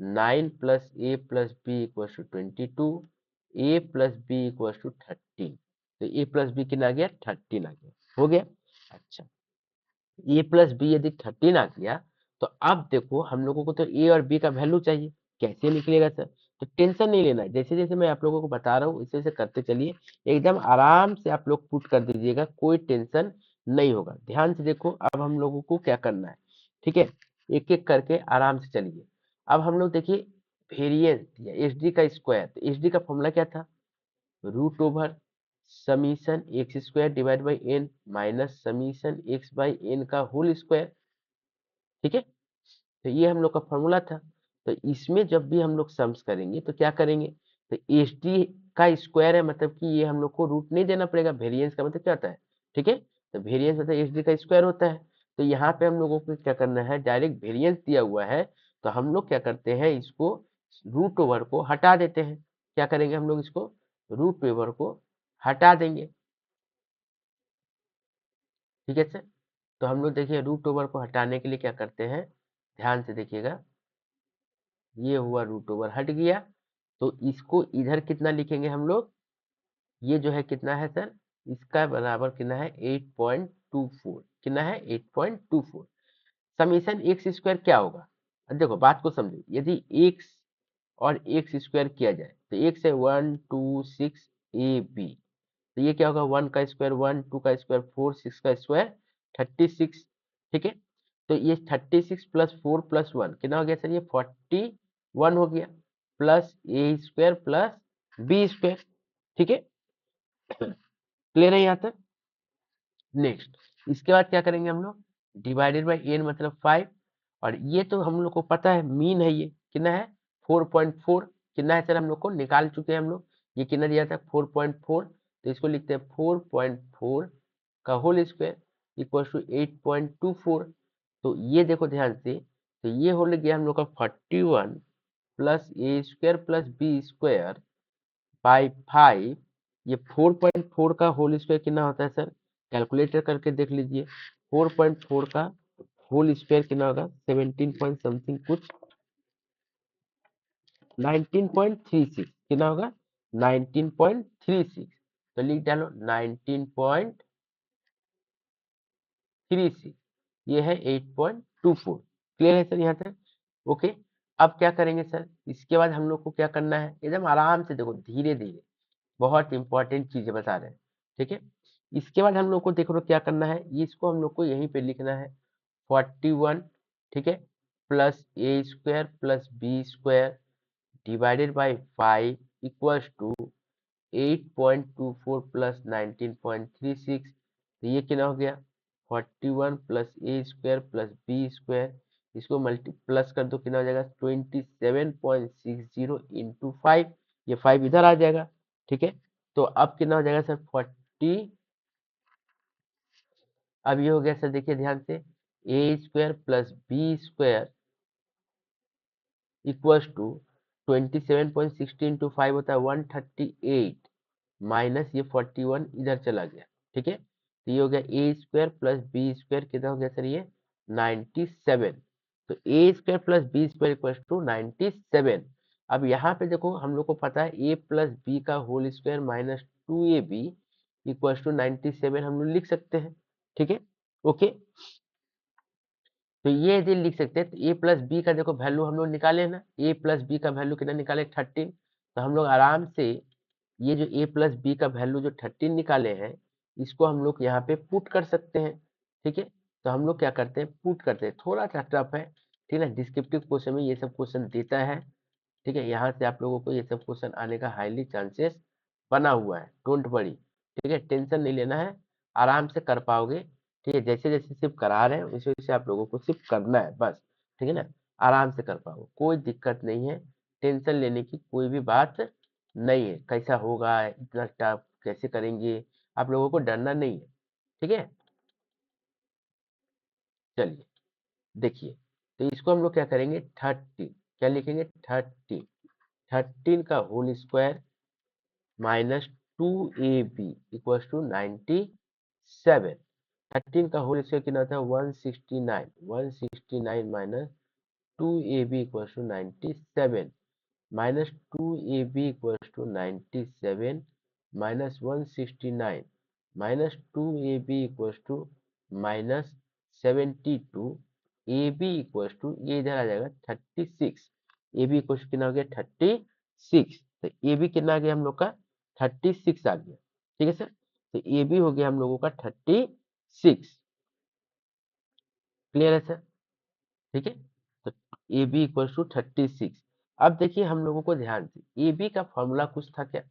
A: 9 plus A plus B equals to 22, A plus B equals to 13। तो ए प्लस बी कितना आ गया, 13 आ गया, हो गया। अच्छा, ए प्लस बी यदि 13 आ गया, तो अब देखो हम लोगों को तो ए और बी का वैल्यू चाहिए, कैसे निकलेगा सर, तो टेंशन नहीं लेना है, जैसे जैसे मैं आप लोगों को बता रहा हूँ इसे इसे करते चलिए, एकदम आराम से आप लोग पुट कर दीजिएगा, कोई टेंशन नहीं होगा। ध्यान से देखो, अब हम लोगों को क्या करना है, ठीक है, एक एक करके आराम से चलिए। अब हम लोग देखिए, वेरिएंस या एच डी का स्क्वायर, तो एच डी का फॉर्मूला क्या था, root over summation x square divide by N minus summation x by N का होल स्क्वायर। ठीक है, तो ये हम लोग का फॉर्मूला था। तो इसमें जब भी हम लोग सम्स करेंगे तो क्या करेंगे, तो एच डी का स्क्वायर है, मतलब कि ये हम लोग को रूट नहीं देना पड़ेगा, वेरिएंस का मतलब क्या होता है, ठीक है, तो वेरिएंस मतलब एच डी का स्क्वायर होता है। तो यहाँ पे हम लोगों को क्या करना है, डायरेक्ट वेरिएंस दिया हुआ है, तो हम लोग क्या करते हैं, इसको रूट ओवर को हटा देते हैं। क्या करेंगे हम लोग, इसको रूट ओवर को हटा देंगे। ठीक है सर, तो हम लोग देखिए रूट ओवर को हटाने के लिए क्या करते हैं, ध्यान से देखिएगा, ये हुआ रूट ओवर हट गया, तो इसको इधर कितना लिखेंगे हम लोग, ये जो है कितना है सर, इसका बराबर कितना है 8.24, कितना है 8.24। समीशन एक्स स्क्वायर क्या होगा, अब देखो बात को समझो, यदि एक्स और एक्स स्क्वायर किया जाए तो एक्स है 1 2 6 ए बी, तो ये क्या होगा, 1 का स्क्वायर 1, 2 का स्क्वायर 4, 6 का स्क्वायर 36। ठीक है, तो ये 36 प्लस 4 प्लस 1 कितना हो गया सर, ये 41 हो गया, plus A square plus B square. ठीक है, क्लियर है यहाँ तक। नेक्स्ट, इसके बाद क्या करेंगे हम लोग, डिवाइडेड बाई एन मतलब 5, और ये तो हम लोग को पता है मीन है, ये कितना है 4.4, कितना है सर, हम लोग को निकाल चुके हैं हम लोग, ये कितना दिया था 4.4, तो इसको लिखते हैं 4.4 का होल स्क्वायर इक्वल टू 8.24। तो ये देखो ध्यान से, तो ये हो गया हम लोग का 41 plus A square plus B square by 5। ये 4.4 का होल स्क्वायर कितना होता है सर, कैलकुलेटर करके देख लीजिए। 4.4 का होल स्क्वायर कितना होगा, 17 पॉइंट समथिंग कुछ, 19.36 कितना होगा, 19.36। तो लिख डालो 19.36, ये है 8.24। क्लियर है सर यहाँ तक, ओके। अब क्या करेंगे सर, इसके बाद हम लोग को क्या करना है, एकदम आराम से देखो, धीरे धीरे, बहुत इंपॉर्टेंट चीजें बता रहे हैं, ठीक है। इसके बाद हम लोग को देखो क्या करना है, इसको हम लोग को यहीं पे लिखना है 41, ठीक है, plus A square plus B square divided by 5 equals to 8.24 plus 19.36। तो ये कितना हो गया, 41 plus A square plus B square, इसको मल्टी प्लस कर दो, कितना हो जाएगा 27.60 इंटू 5, ये 5 इधर आ जाएगा, ठीक है। तो अब कितना हो जाएगा सर 40, अब ये हो गया सर, देखिए ध्यान से, A square plus B square equals to 27.60 into 5 होता है 138, माइनस ये 41 इधर चला गया, ठीक है। तो ये हो गया A square plus B square, कितना हो गया सर ये 97। तो A square plus B square equal to 97। अब यहाँ पे देखो हम लोग को पता है ए प्लस बी का whole square minus 2ab equal to 97 हम लोग लिख सकते हैं, ठीक है, ओके। तो ये यदि लिख सकते हैं, तो ए प्लस बी का देखो वैल्यू हम लोग निकाले ना, ए प्लस बी का वैल्यू कितना निकाले 13। तो हम लोग आराम से ये जो ए प्लस बी का वैल्यू जो 13 निकाले हैं, इसको हम लोग यहाँ पे पुट कर सकते हैं, ठीक है। तो हम लोग क्या करते हैं, पुट करते हैं, थोड़ा सा टफ है, ठीक है, डिस्क्रिप्टिव क्वेश्चन में ये सब क्वेश्चन देता है, ठीक है। यहाँ से आप लोगों को ये सब क्वेश्चन आने का हाईली चांसेस बना हुआ है, डोंट वरी, ठीक है, टेंशन नहीं लेना है, आराम से कर पाओगे, ठीक है। जैसे जैसे सिर्फ करा रहे हैं वैसे वैसे आप लोगों को सिर्फ करना है बस, ठीक है ना, आराम से कर पाओगे, कोई दिक्कत नहीं है, टेंशन लेने की कोई भी बात नहीं है, कैसा होगा इतना टफ कैसे करेंगे, आप लोगों को डरना नहीं है, ठीक है। चलिए देखिए, तो इसको हम लोग क्या करेंगे, 30, क्या लिखेंगे 30, 13 का whole square minus 2ab equal to 97। 13 का होल स्क्वायर कितना था 169, 169 minus 2ab equal to 97, minus 2ab equal to 97 minus 169 minus 2ab equal to minus 72, ab equal to ये इधर आ जाएगा 36, ab इक्वल टू कितना हो गया 36। तो ab कितना आ गया हम लोग का 36 आ गया, ठीक है सर। तो ab हो गया हम लोगों का 36, क्लियर है सर, ठीक है। तो ए बी इक्वल टू 36। अब देखिए हम लोगों को ध्यान से, ए बी का फॉर्मूला कुछ था क्या,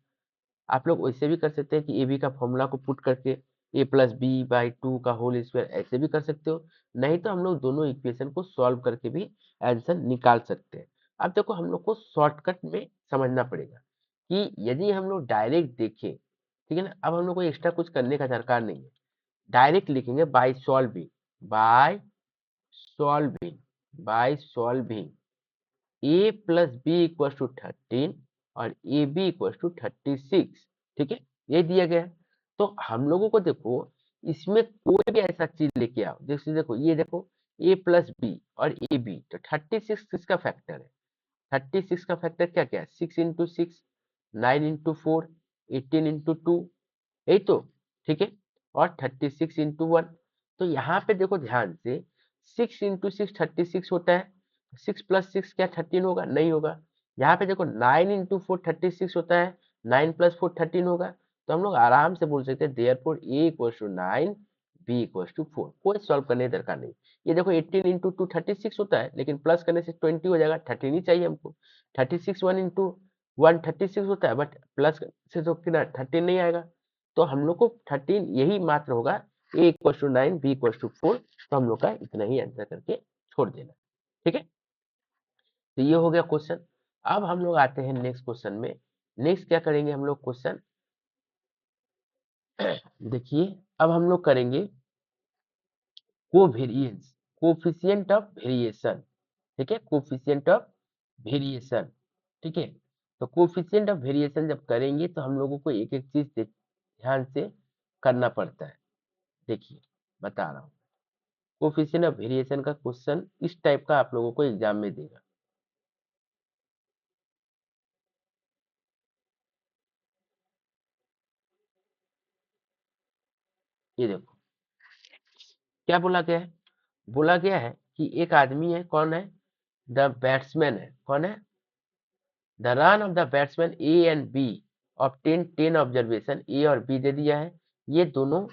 A: आप लोग वैसे भी कर सकते हैं कि ए बी का फॉर्मूला को पुट करके ए प्लस बी बाई 2 का होल स्क्वायर ऐसे भी कर सकते हो, नहीं तो हम लोग दोनों इक्वेशन को सॉल्व करके भी आंसर निकाल सकते हैं। अब देखो हम लोग को शॉर्टकट में समझना पड़ेगा कि यदि हम लोग डायरेक्ट देखें, ठीक है ना, अब हम लोग को एक्स्ट्रा कुछ करने का दरकार नहीं है, डायरेक्ट लिखेंगे by solving, by solving, by solving A plus B equal to 13 और ए बी इक्वल टू 36, ठीक है, ये दिया गया है। तो हम लोगों को देखो इसमें कोई भी ऐसा चीज लेके आओ, जैसे देखो ये देखो ए प्लस बी और ए बी, तो 36 किसका फैक्टर है, 36 का फैक्टर क्या क्या है, 6 इंटू 6, 9 इंटू 4, 18 इंटू 2, यही तो, ठीक है, और 36 इंटू 1। तो यहाँ पे देखो ध्यान से, 6 इंटू 6 36 होता है, 6 प्लस 6 क्या 13 होगा, नहीं होगा। यहाँ पे देखो 9 इंटू 4 36 होता है, 9 प्लस 4 13 होगा। तो हम लोग आराम से बोल सकते हैं therefore A equals to 9, B equals to 4, कोई सॉल्व करने की दरकार नहीं। ये देखो 18 इंटू 2 36 होता है, लेकिन प्लस करने से 20 हो जाएगा, 13 ही चाहिए हमको। 36 1 इंटू 1 36 होता है, बट प्लस से तो कितना 13 नहीं आएगा। तो हम लोग को 13 यही मात्र होगा, A equal to 9, B equal to 4। तो हम लोग का इतना ही आंसर करके छोड़ देना, ठीक है। तो ये हो गया क्वेश्चन। अब हम लोग आते हैं नेक्स्ट क्वेश्चन में। नेक्स्ट क्या करेंगे हम लोग क्वेश्चन, देखिए अब हम लोग करेंगे कोवेरिएंस, कोफिशिएंट ऑफ वेरिएशन। ठीक है, कोफिशिएंट ऑफ वेरिएशन। ठीक है, तो कोफिशिएंट ऑफ वेरिएशन जब करेंगे तो हम लोगों को एक एक चीज ध्यान से करना पड़ता है। देखिए बता रहा हूँ, कोफिशिएंट ऑफ वेरिएशन का क्वेश्चन इस टाइप का आप लोगों को एग्जाम में देगा। ये देखो क्या बोला गया है, बोला गया है कि एक आदमी है, कौन है, द बैट्समैन है, कौन है, the run of the batsman A and B of 10 observation, A और बी दे दिया है, ये दोनों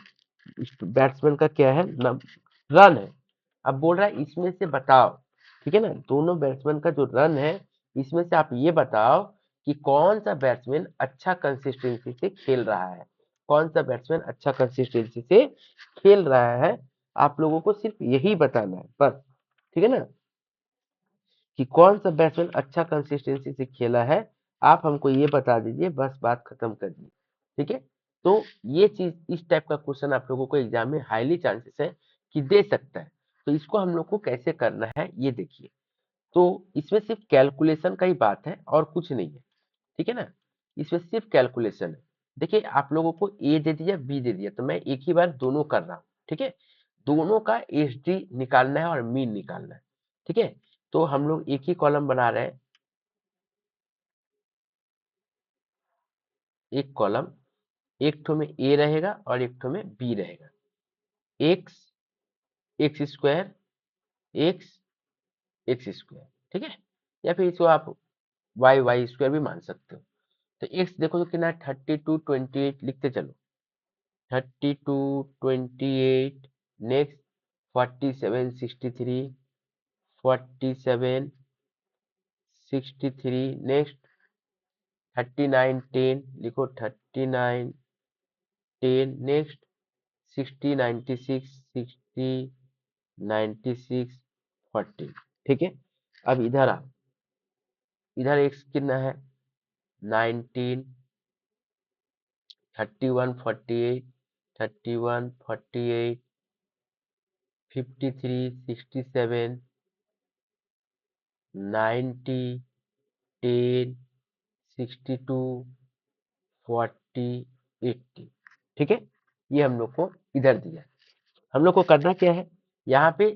A: बैट्समैन का क्या है, रन है। अब बोल रहा है इसमें से बताओ, ठीक है ना, दोनों बैट्समैन का जो रन है इसमें से आप ये बताओ कि कौन सा बैट्समैन अच्छा कंसिस्टेंसी से खेल रहा है, कौन सा बैट्समैन अच्छा कंसिस्टेंसी से खेल रहा है। आप लोगों को सिर्फ यही बताना है बस, ठीक है ना, कि कौन सा बैट्समैन अच्छा कंसिस्टेंसी से खेला है, आप हमको ये बता दीजिए, बस बात खत्म कर दी। ठीक है, तो ये चीज, इस टाइप का क्वेश्चन आप लोगों को एग्जाम में हाईली चांसेस है कि दे सकता है। तो इसको हम लोग को कैसे करना है ये देखिए, तो इसमें सिर्फ कैलकुलेशन का ही बात है और कुछ नहीं है। ठीक है ना, इसमें सिर्फ कैलकुलेशन है। देखिए आप लोगों को ए दे दिया, बी दे दिया, तो मैं एक ही बार दोनों कर रहा हूँ। ठीक है, दोनों का एच डी निकालना है और मीन निकालना है। ठीक है, तो हम लोग एक ही कॉलम बना रहे हैं, एक कॉलम, एक ठो में ए रहेगा और एक ठो में बी रहेगा, x, x square, x, x square. ठीक है, या फिर इसको आप वाई, वाई स्क्वायर भी मान सकते हो। तो एक्स देखो तो कितना है, 32, 28 लिखते चलो, 32, 28, नेक्स्ट 47, 63, 47, 63, नेक्स्ट 39, 10 लिखो, 39, 10, नेक्स्ट 60, 96, 60, 96, 40। ठीक है, अब इधर आ, इधर एक्स कितना है, 19, 31, 48, 31, 48, 53, 67, 90, 10, 62, 40, 80। ठीक है, ये हम लोग को इधर दिया है। हम लोग को करना क्या है, यहाँ पे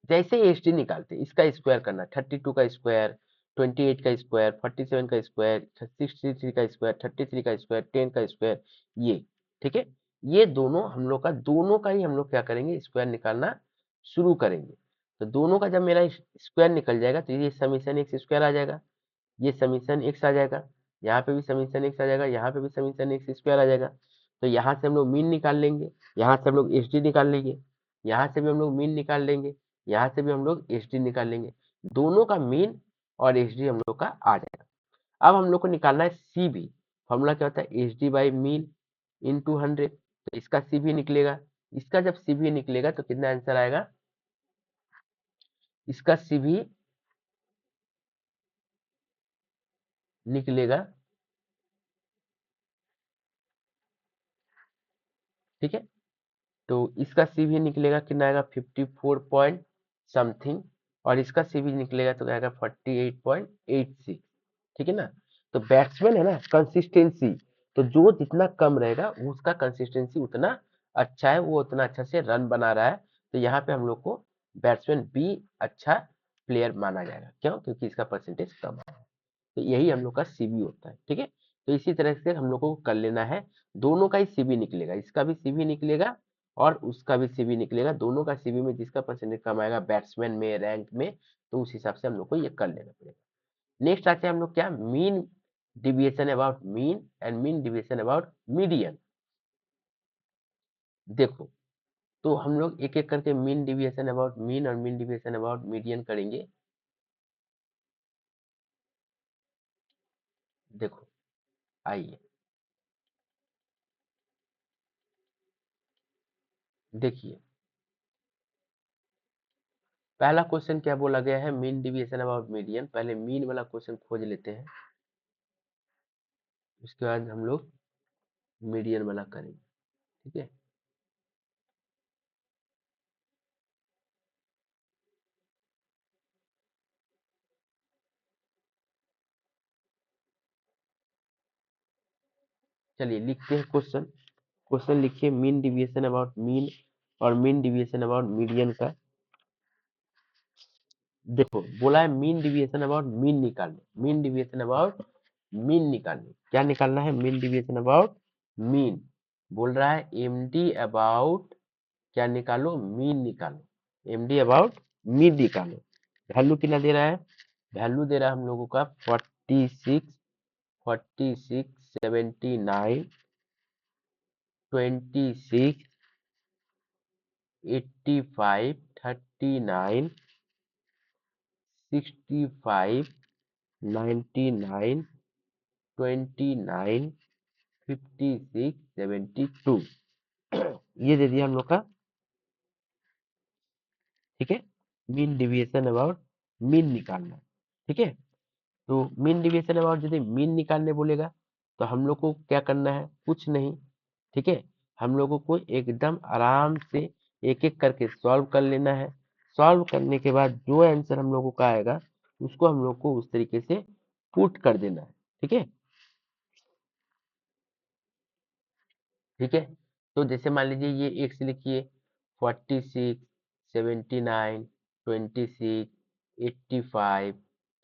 A: जैसे एच डी निकालते हैं, इसका स्क्वायर करना, 32 का स्क्वायर, 28 का स्क्वायर, 47 का स्क्वायर, 63 का स्क्वायर, 33 का स्क्वायर, 10 का स्क्वायर, ये। ठीक है, ये दोनों हम लोग का, दोनों का ही हम लोग क्या करेंगे, स्क्वायर निकालना शुरू करेंगे। तो दोनों का जब मेरा स्क्वायर निकल जाएगा तो ये समीशन एक्स स्क्वायर आ जाएगा, ये समीशन एक्स आ जाएगा, यहाँ पे भी समीशन एक्स आ जाएगा, यहाँ पे भी समीशन एक्स स्क्वायर आ जाएगा। तो यहाँ से हम लोग मीन निकाल लेंगे, यहाँ से हम लोग एच डी निकाल लेंगे, यहाँ से भी हम लोग मीन निकाल लेंगे, यहाँ से भी हम लोग एच डी निकाल लेंगे, दोनों का मीन और एच डी हम लोग का आ जाएगा। अब हम लोग को निकालना है सी बी, फॉर्मूला क्या होता है, H D by mean into 100। तो इसका सी बी निकलेगा, इसका जब सी बी निकलेगा तो कितना आंसर आएगा, इसका सी बी निकलेगा, ठीक है, तो इसका सीवी निकलेगा कितना आएगा, 54 पॉइंट समथिंग, और इसका सीवी निकलेगा तो आएगा 48.86। ठीक है ना, तो बैट्समैन है ना, कंसिस्टेंसी, तो जो जितना कम रहेगा उसका कंसिस्टेंसी उतना अच्छा है, वो उतना अच्छा से रन बना रहा है। तो यहाँ पे हम लोग को बैट्समैन बी अच्छा प्लेयर माना जाएगा, क्यों, क्योंकि इसका परसेंटेज कम है। तो यही हम लोग का सीबी होता है। ठीक है, तो इसी तरह से हम लोग को कर लेना है, दोनों का ही सीबी निकलेगा, इसका भी सीबी निकलेगा और उसका भी सीबी निकलेगा, दोनों का सीबी में जिसका परसेंटेज कम आएगा बैट्समैन में, रैंक में, तो उस हिसाब से हम लोग को ये कर लेना पड़ेगा। नेक्स्ट आते हैं हम लोग क्या, mean deviation about mean and mean deviation about median. देखो, तो हम लोग एक एक करके मीन डिविएशन अबाउट मीन और मीन डिविएशन अबाउट मीडियन करेंगे। देखो आइए, देखिए पहला क्वेश्चन क्या बोला गया है, मीन डिविएशन अबाउट मीडियन। पहले मीन वाला क्वेश्चन खोज लेते हैं, उसके बाद हम लोग मीडियन वाला करेंगे। ठीक है। चलिए लिखते हैं क्वेश्चन। क्वेश्चन लिखिए मीन डिविएशन अबाउट मीन और मीन डिविएशन अबाउट मीडियन का। देखो बोला है मीन डिविएशन अबाउट मीन निकालने, मीन डिविएशन अबाउट मीन निकालने, क्या निकालना है? Mean deviation about mean. बोल रहा है एमडी अबाउट क्या निकालो? मीन निकालो। एमडी अबाउट मीन निकालो। वैल्यू कितना दे रहा है? वैल्यू दे रहा है हम लोगों का 46, 46, 79, 26, 85, 39, 65, 99, 29, 56, 72 ये दे दिया हम लोग का। ठीक है, मीन डिविएशन अबाउट मीन निकालना। ठीक है, तो मीन डिविएशन अबाउट यदि मीन निकालने बोलेगा तो हम लोग को क्या करना है? कुछ नहीं। ठीक है, हम लोगों को एकदम आराम से एक एक करके सॉल्व कर लेना है। सॉल्व करने के बाद जो आंसर हम लोगों का आएगा उसको हम लोग को उस तरीके से पुट कर देना है। ठीक है, ठीक है। तो जैसे मान लीजिए ये एक्स लिखिए 46, 79, 26, 85,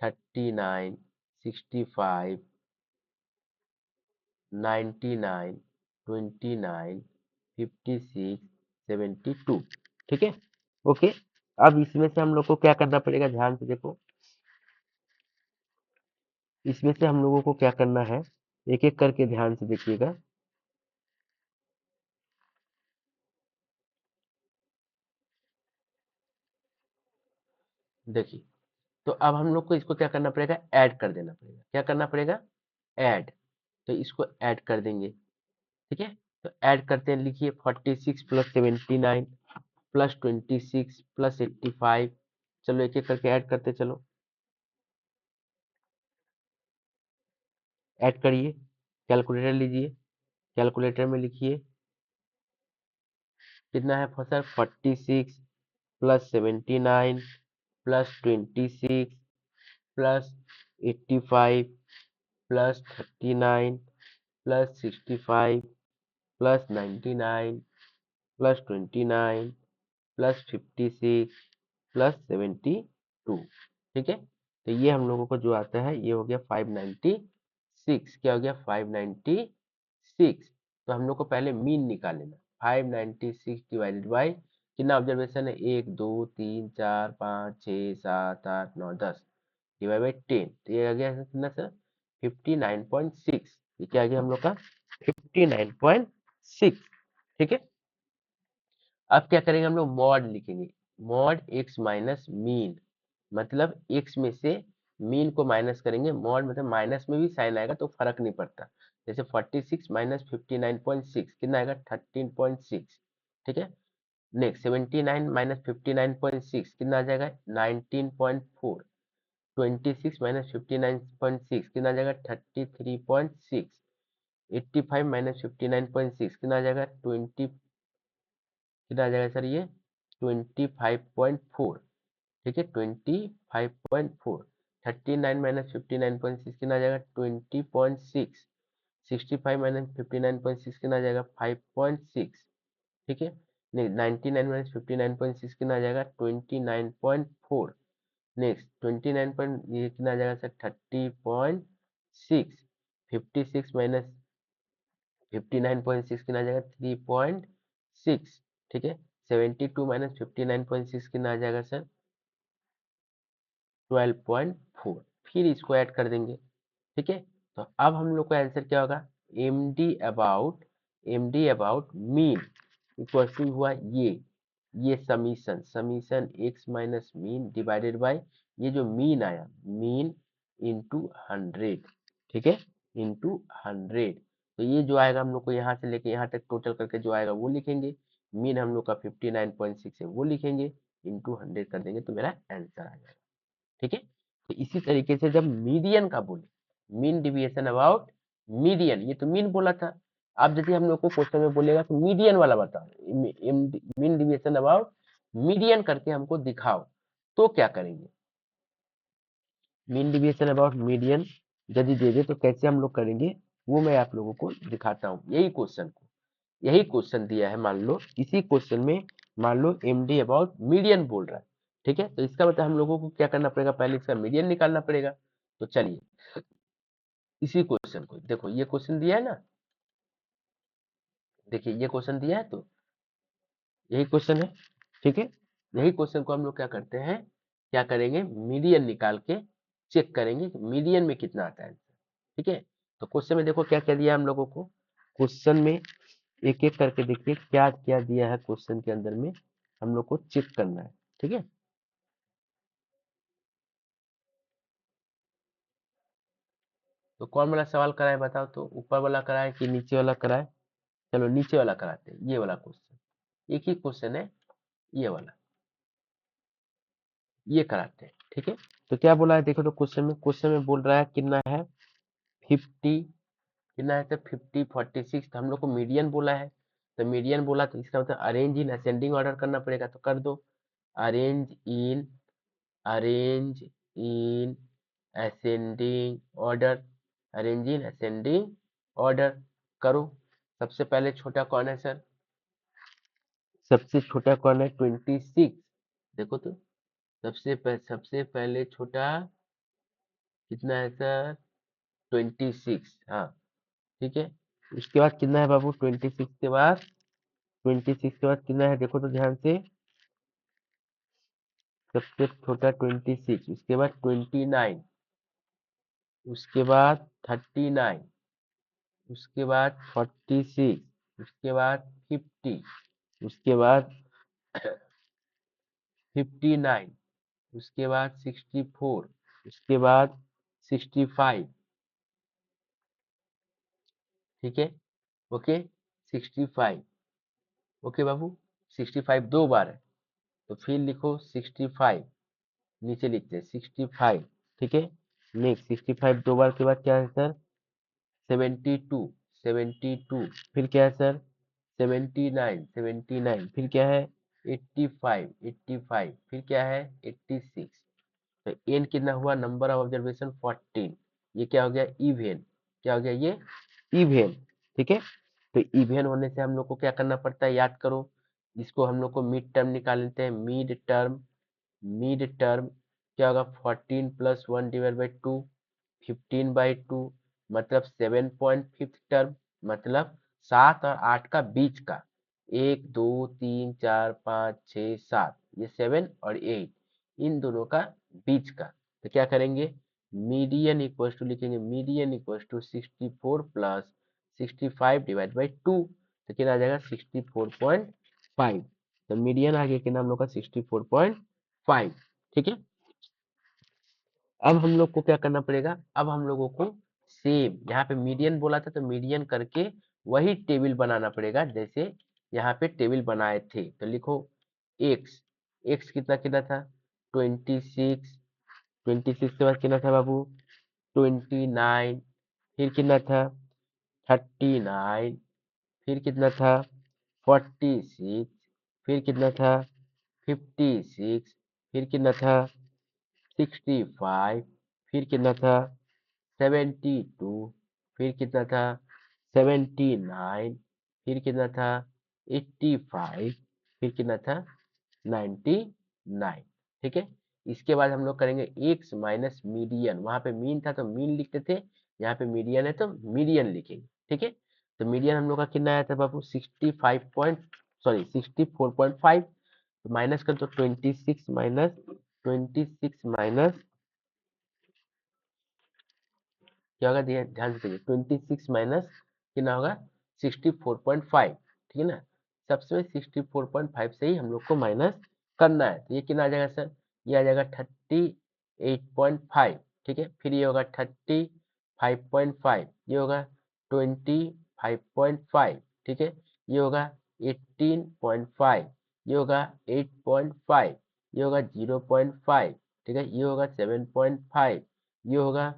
A: 39, 65, 99, 29, 56, 72। ठीक है, ओके। अब इसमें से हम लोग को क्या करना पड़ेगा? ध्यान से देखो, इसमें से हम लोगों को क्या करना है? एक एक करके ध्यान से देखिएगा। देखिए, तो अब हम लोग को इसको क्या करना पड़ेगा? ऐड कर देना पड़ेगा। क्या करना पड़ेगा? ऐड। तो इसको ऐड कर देंगे। ठीक है, तो ऐड करते हैं। लिखिए 46 प्लस 79 प्लस 26 प्लस 85। चलो एक एक करके ऐड करते चलो। ऐड करिए, कैलकुलेटर लीजिए, कैलकुलेटर में लिखिए कितना है sir? 46 plus 79 plus 26 plus 85 plus 39 plus 65 plus 99 plus 29 plus 56 plus 72। ठीक है, तो ये हम लोगों को जो आता है ये हो गया 596। क्या हो गया? 596। तो हम लोग को पहले मीन निकाल लेना। 596 डिवाइडेड बाई कितना ऑब्जर्वेशन है? 1 2 3 4 5 6 7 8 9 10 डिवाइड बाई 10। तो ये आ गया कितना सर? 59.6। ये क्या आ गया हम लोग का? 59.6। ठीक है, अब क्या करेंगे? हम लोग मॉड लिखेंगे। मॉड एक्स माइनस मीन, मतलब एक्स में से मीन को माइनस करेंगे। मॉड मतलब माइनस में भी साइन आएगा तो फर्क नहीं पड़ता। जैसे 46 माइनस 59.6 कितना आएगा? 13.6। ठीक है, नेक्स्ट 79 माइनस 59.6 कितना आ जाएगा? 19.4। 26 माइनस 59.6 कितना आ जाएगा? 33.6। 85 माइनस 59.6 कितना आ जाएगा? 20 कितना आ जाएगा सर? ये 25.4। ठीक है, 25.4। 39 माइनस 59.6 कितना आ जाएगा? 20.6। 65 माइनस 59.6 कितना आ जाएगा? 5.6। ठीक है, 99 माइनस 59.6 कितना आ जाएगा? 29.4। नेक्स्ट 29 पॉइंट ये कितना आ जाएगा सर? 30.6। 56 माइनस 59.6 कितना आ जाएगा? 3.6। ठीक है, 72 माइनस 59.6 कितना आ जाएगा सर? 12.4। फिर इसको ऐड कर देंगे। ठीक है, तो अब हम लोग का आंसर क्या होगा? M D about mean equal to हुआ ये summation, summation x minus mean divided by ये जो मीन आया, मीन इंटू 100। ठीक है, इंटू 100। तो ये जो आएगा हम लोग को यहाँ से लेके यहाँ तक टोटल करके जो आएगा वो लिखेंगे। मीन हम लोग का 59.6 है वो लिखेंगे, इंटू 100 कर देंगे तो मेरा आंसर आ जाएगा। ठीक है, तो इसी तरीके से जब मीडियन का बोले, मीन डिविएशन अबाउट मीडियन, ये तो मीन बोला था, अब जैसे हम लोग को क्वेश्चन में बोलेगा कि मीडियन वाला बताओ, मीन डिविएशन अबाउट मीडियन करके हमको दिखाओ, तो क्या करेंगे? मीन डिविएशन अबाउट मीडियन यदि दे दे तो कैसे हम लोग करेंगे, वो मैं आप लोगों को दिखाता हूँ। यही क्वेश्चन दिया है, मान लो इसी क्वेश्चन में मान लो एमडी अबाउट मीडियन बोल रहा है, ठीक है। तो इसका मतलब हम लोगों को क्या करना पड़ेगा, पहले इसका मीडियन निकालना पड़ेगा। तो चलिए इसी क्वेश्चन को देखो, ये क्वेश्चन दिया है ना, देखिए ये क्वेश्चन दिया है, तो यही क्वेश्चन है, ठीक है। यही क्वेश्चन को हम लोग क्या करते हैं, क्या करेंगे, मीडियन निकाल के चेक करेंगे कि मीडियन में कितना आता है आंसर, ठीक है। तो क्वेश्चन में देखो क्या क्या दिया हम लोगों को, क्वेश्चन में एक एक करके देखिए क्या क्या दिया है क्वेश्चन के अंदर में, हम लोग को चेक करना है, ठीक है। तो कौन वाला सवाल कराए बताओ, तो ऊपर वाला कराए कि नीचे वाला कराए? चलो नीचे वाला कराते हैं, ये वाला क्वेश्चन, एक ही क्वेश्चन है ये वाला, ये कराते हैं, ठीक है। तो क्या बोला है देखो, तो क्वेश्चन में बोल रहा है कितना है 50, कितना है सर 50 46, तो हम लोग को मीडियन बोला है, तो मीडियन बोला तो इसका मतलब अरेंज इन असेंडिंग ऑर्डर करना पड़ेगा, तो कर दो। Arrange in arrange in ascending order, arrange in ascending order करो। सबसे पहले छोटा कौन है सर, सबसे छोटा कौन है 26, देखो तो सबसे पहले छोटा कितना है सर 26, हाँ ठीक है। उसके बाद कितना है बाबू 26 के बाद, 26 के बाद कितना है देखो तो ध्यान से, सबसे छोटा 26, उसके बाद 29, उसके बाद 39, उसके बाद 46, उसके बाद 50, उसके बाद 59, उसके बाद 64, उसके बाद 65, ठीक है। ओके 65, ओके बाबू 65 दो बार है, तो फिर लिखो 65, नीचे लिखते हैं 65, ठीक है। नेक्स्ट 65 दो बार के बाद क्या है सर 72, 72, फिर क्या है सर 79, 79, फिर क्या है 85, 85, फिर क्या है 86। तो एन कितना हुआ, नंबर ऑफ ऑब्जर्वेशन 14, ये क्या हो गया इवेन, क्या हो गया ये इवेन, ठीक है। तो इवेन होने से हम लोग को क्या करना पड़ता है, याद करो, इसको हम लोग को मिड टर्म निकाल लेते हैं, मिड टर्म क्या होगा 14 प्लस 1 डिवाइड बाई 2, 15/2, मतलब 7.5 टर्म, मतलब 7 और 8 का बीच का, 1 2 3 4 5 6 7, ये 7 और 8 इन दोनों का बीच का। तो क्या करेंगे, मीडियन इक्वल टू लिखेंगे, median equal to 64 plus 65 divide by 2, तो कितना आ जाएगा 64.5। तो मीडियन आ गया कितना हम लोग का 64.5, ठीक है। अब हम लोग को क्या करना पड़ेगा, अब हम लोगों को सेम यहाँ पे मीडियन बोला था, तो मीडियन करके वही टेबल बनाना पड़ेगा जैसे यहाँ पे टेबल बनाए थे। तो लिखो एक्स, एक्स कितना कितना था 26, 26 के बाद कितना था बाबू 29, फिर कितना था 39, फिर कितना था 46, फिर कितना था 56, फिर कितना था 65, फिर कितना था 72, फिर कितना था 79, फिर कितना था 85, फिर कितना था 99, ठीक है। इसके बाद हम लोग करेंगे एक्स माइनस मीडियन, वहां पे मीन था तो मीन लिखते थे, यहाँ पे मीडियन है तो मीडियन लिखेंगे, ठीक है। तो मीडियन हम लोग का कितना आया था बाबू 64.5, तो माइनस कर तो 26 माइनस क्या होगा, ध्यान से देखिए 26 माइनस कितना होगा 64.5, ठीक है ना। सबसे 64.5 से ही हम लोग को माइनस करना है, तो ये कितना आ जाएगा सर, ये आ जाएगा 38.5, ठीक है। फिर ये होगा 35.5, ये होगा 25.5, ठीक है। ये होगा 18.5, ये होगा 8.5, ये होगा 0.5, ठीक है। ये होगा 7.5, ये होगा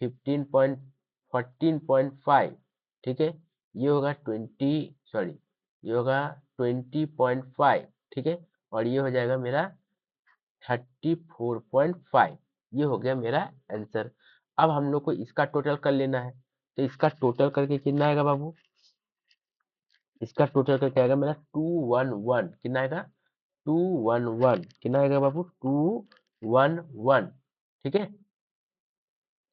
A: 14.5, ठीक है। ये होगा 20.5, ठीक है, और ये हो जाएगा मेरा 34.5। ये हो गया मेरा आंसर। अब हम लोग को इसका टोटल कर लेना है, तो इसका टोटल करके कितना आएगा बाबू? इसका टोटल करके आएगा मेरा 211। कितना आएगा? 211। कितना आएगा बाबू? 211। ठीक है,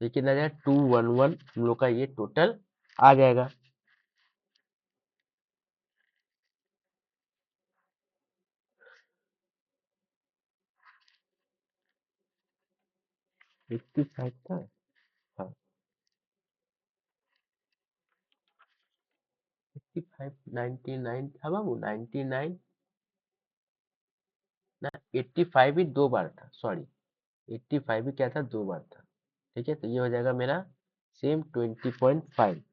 A: ये कितना आ जाएगा? 211 हम लोग का ये टोटल आ जाएगा। फिफ्टी फाइव था। हाँ, 55, 99 था बाबू, 99 ना, 85 ही दो बार था, सॉरी, 85 ही क्या था? दो बार था। ठीक है, तो ये हो जाएगा मेरा सेम 20.5।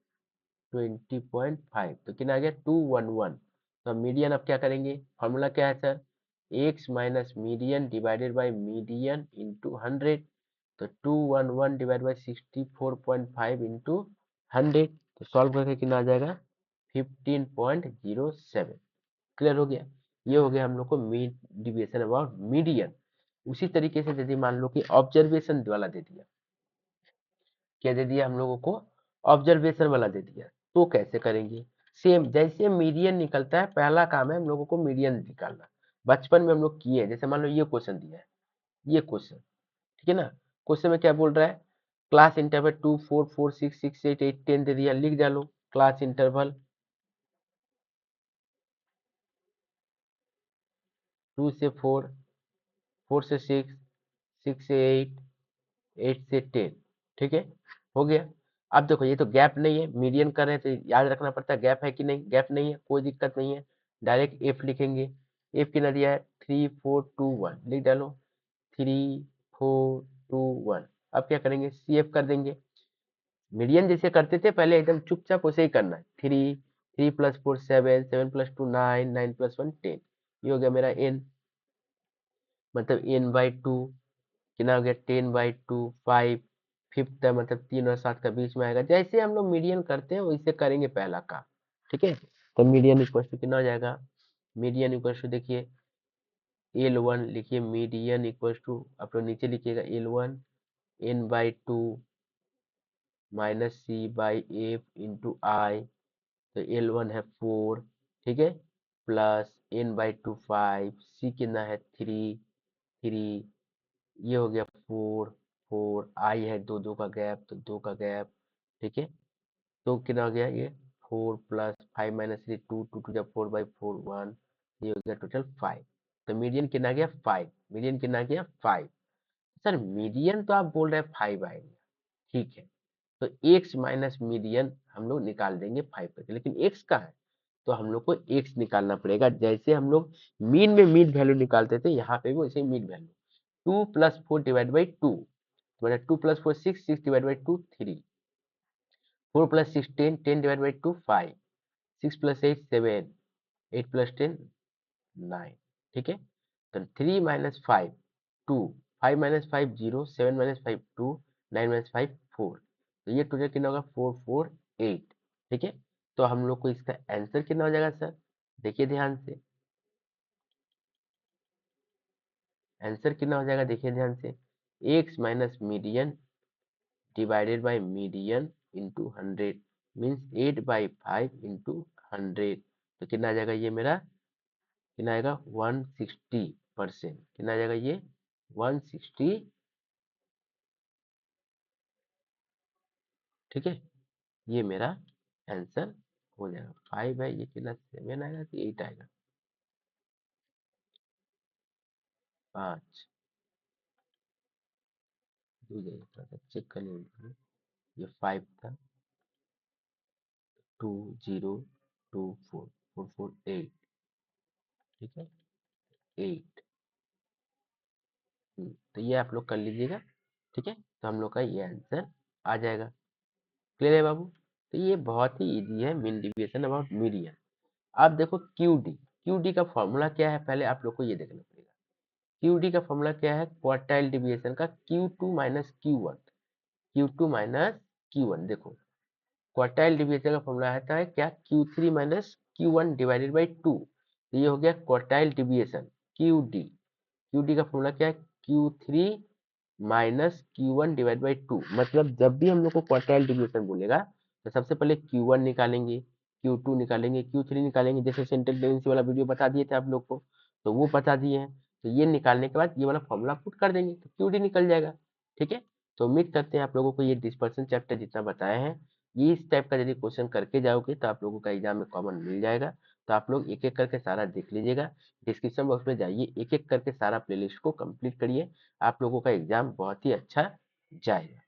A: 20.5 तो कितना आ गया? 211। तो मीडियन अब क्या करेंगे? फॉर्मूला क्या है sir? X minus median divided by median into 100। तो 211 डिवाइड बाई 64.5 इंटू 100, तो सॉल्व करके कितना आ जाएगा? 15.07। क्लियर हो गया? ये हो गया हम लोग को मीन डिविएशन अबाउट मीडियन। उसी तरीके से यदि मान लो कि ऑब्जर्वेशन वाला दे दिया, क्या दे दिया हम लोगों को? ऑब्जर्वेशन वाला दे दिया, तो कैसे करेंगे? सेम जैसे मीडियन निकलता है, पहला काम है हम लोगों को मीडियन निकालना। बचपन में हम लोग किए, जैसे मान लो ये क्वेश्चन दिया है, ये क्वेश्चन, ठीक है ना? क्वेश्चन में क्या बोल रहा है? क्लास इंटरवल 2 4 4 6 6 8 8 10 दे दिया, लिख डालो क्लास इंटरवल 2 से 4, 4 से 6, 6 से 8, 8 से 10। ठीक है, हो गया। अब देखो ये तो गैप नहीं है, मीडियन कर रहे हैं तो याद रखना पड़ता है गैप है कि नहीं। गैप नहीं है, कोई दिक्कत नहीं है, डायरेक्ट एफ लिखेंगे। एफ कितना दिया है? 3421, लिख डालो 3421। अब क्या करेंगे? सी एफ कर देंगे। मीडियन जैसे करते थे पहले, एकदम चुपचाप वैसे ही करना है। 3, 3 + 4 7, 7 + 2 9, 9 + 1 10। ये हो गया मेरा एन, मतलब n/2। कितना हो गया? 10/2 5। फिफ्थ है, मतलब 3 और 7 का बीच में आएगा। जैसे हम लोग मीडियन करते हैं वैसे करेंगे पहला काम। ठीक है, तो मीडियन इक्वल टू कितना हो जाएगा? मीडियन इक्वल टू देखिए L1 लिखिए, मीडियन इक्वल टू आप लोग नीचे लिखिएगा L1 n/2 minus C by F into I. तो L1 है 4, ठीक है, प्लस n/2 5, सी कितना है 3, ये हो गया 4, आई है दो दो का गैप, तो दो का गैप। ठीक है, तो कितना हो गया ये? 4 + 5 - 3 2, 2 टू जब 4/4 1, ये हो गया टोटल 5। तो मीडियन कितना आ गया? 5। मीडियन कितना आ गया? 5। सर मीडियन तो आप बोल रहे हैं 5 आएगा, ठीक है, तो एक्स माइनस मीडियन हम लोग निकाल देंगे 5 करके, लेकिन एक्स का है तो हम लोग को एक्स निकालना पड़ेगा। जैसे हम लोग मीन में मीन वैल्यू निकालते थे, यहाँ पे भी वैसे ही मीन वैल्यू। 2 + 4 डिवाइड बाई 2, मतलब 2 + 4 6, 6 डिवाइड बाई 2 3, 4 + 6 10, 10 डिवाइड बाई 2 5, 6 + 8 7, 8 + 10 9। ठीक है, तो 3 - 5 2, 5 - 5 0, 7 - 5 2, 9 - 5 4। तो ये टोटल कितना होगा? 4 4 8। ठीक है, तो हम लोग को इसका आंसर कितना हो जाएगा सर? देखिए ध्यान से, आंसर कितना हो जाएगा? देखिए ध्यान से, x minus median divided by median into 100 means 8/5 into 100। तो कितना आ जाएगा ये मेरा? कितना आएगा? 160%। कितना आ जाएगा ये? 160। ठीक है, ये मेरा आंसर हो जाएगा। 5 है, ये कितना 7 आएगा कि 8 आएगा? 5 दो जगह थोड़ा सा चेक कर लीजिए। ये 5 था, 2 0 2 4 4 4 8। ठीक है, 8। तो ये आप लोग कर लीजिएगा। ठीक है, तो हम लोग का ये आंसर आ जाएगा। क्लियर है बाबू? तो ये बहुत ही इजी है, मीन डिविएशन अबाउट मीडियन। अब देखो क्यूडी। क्यूडी का फॉर्मूला क्या है, पहले आप लोग को ये देखना पड़ेगा। क्यूडी का फॉर्मूला क्या है? क्वार्टाइल डिविएशन का Q2 - Q1। Q2 - Q1 देखो, क्वार्टाइल डिवीजन का फॉर्मूला आता है क्या, Q3 minus Q1 divided by 2। तो ये हो गया क्वार्टाइल डिवीजन QD। QD का फॉर्मूला क्या है, Q3 minus Q1 divide by 2। मतलब जब भी हम लोग को क्वार्टाइल डिवीजन बोलेगा तो सबसे पहले Q1 निकालेंगे, Q2 निकालेंगे, Q3 निकालेंगे, जैसे सेंट्रल टेंडेंसी वाला वीडियो बता दिए थे आप लोग को, तो वो बता दिए हैं। तो ये निकालने के बाद ये वाला फॉर्मूला पुट कर देंगे तो QD निकल जाएगा। ठीक है, तो उम्मीद करते हैं आप लोगों को ये डिस्पर्सन चैप्टर जितना बताया है, ये इस टाइप का यदि क्वेश्चन करके जाओगे तो आप लोगों का एग्जाम में कॉमन मिल जाएगा। तो आप लोग एक एक करके सारा देख लीजिएगा, डिस्क्रिप्शन बॉक्स में जाइए, एक एक करके सारा प्लेलिस्ट को कंप्लीट करिए, आप लोगों का एग्जाम बहुत ही अच्छा जाएगा।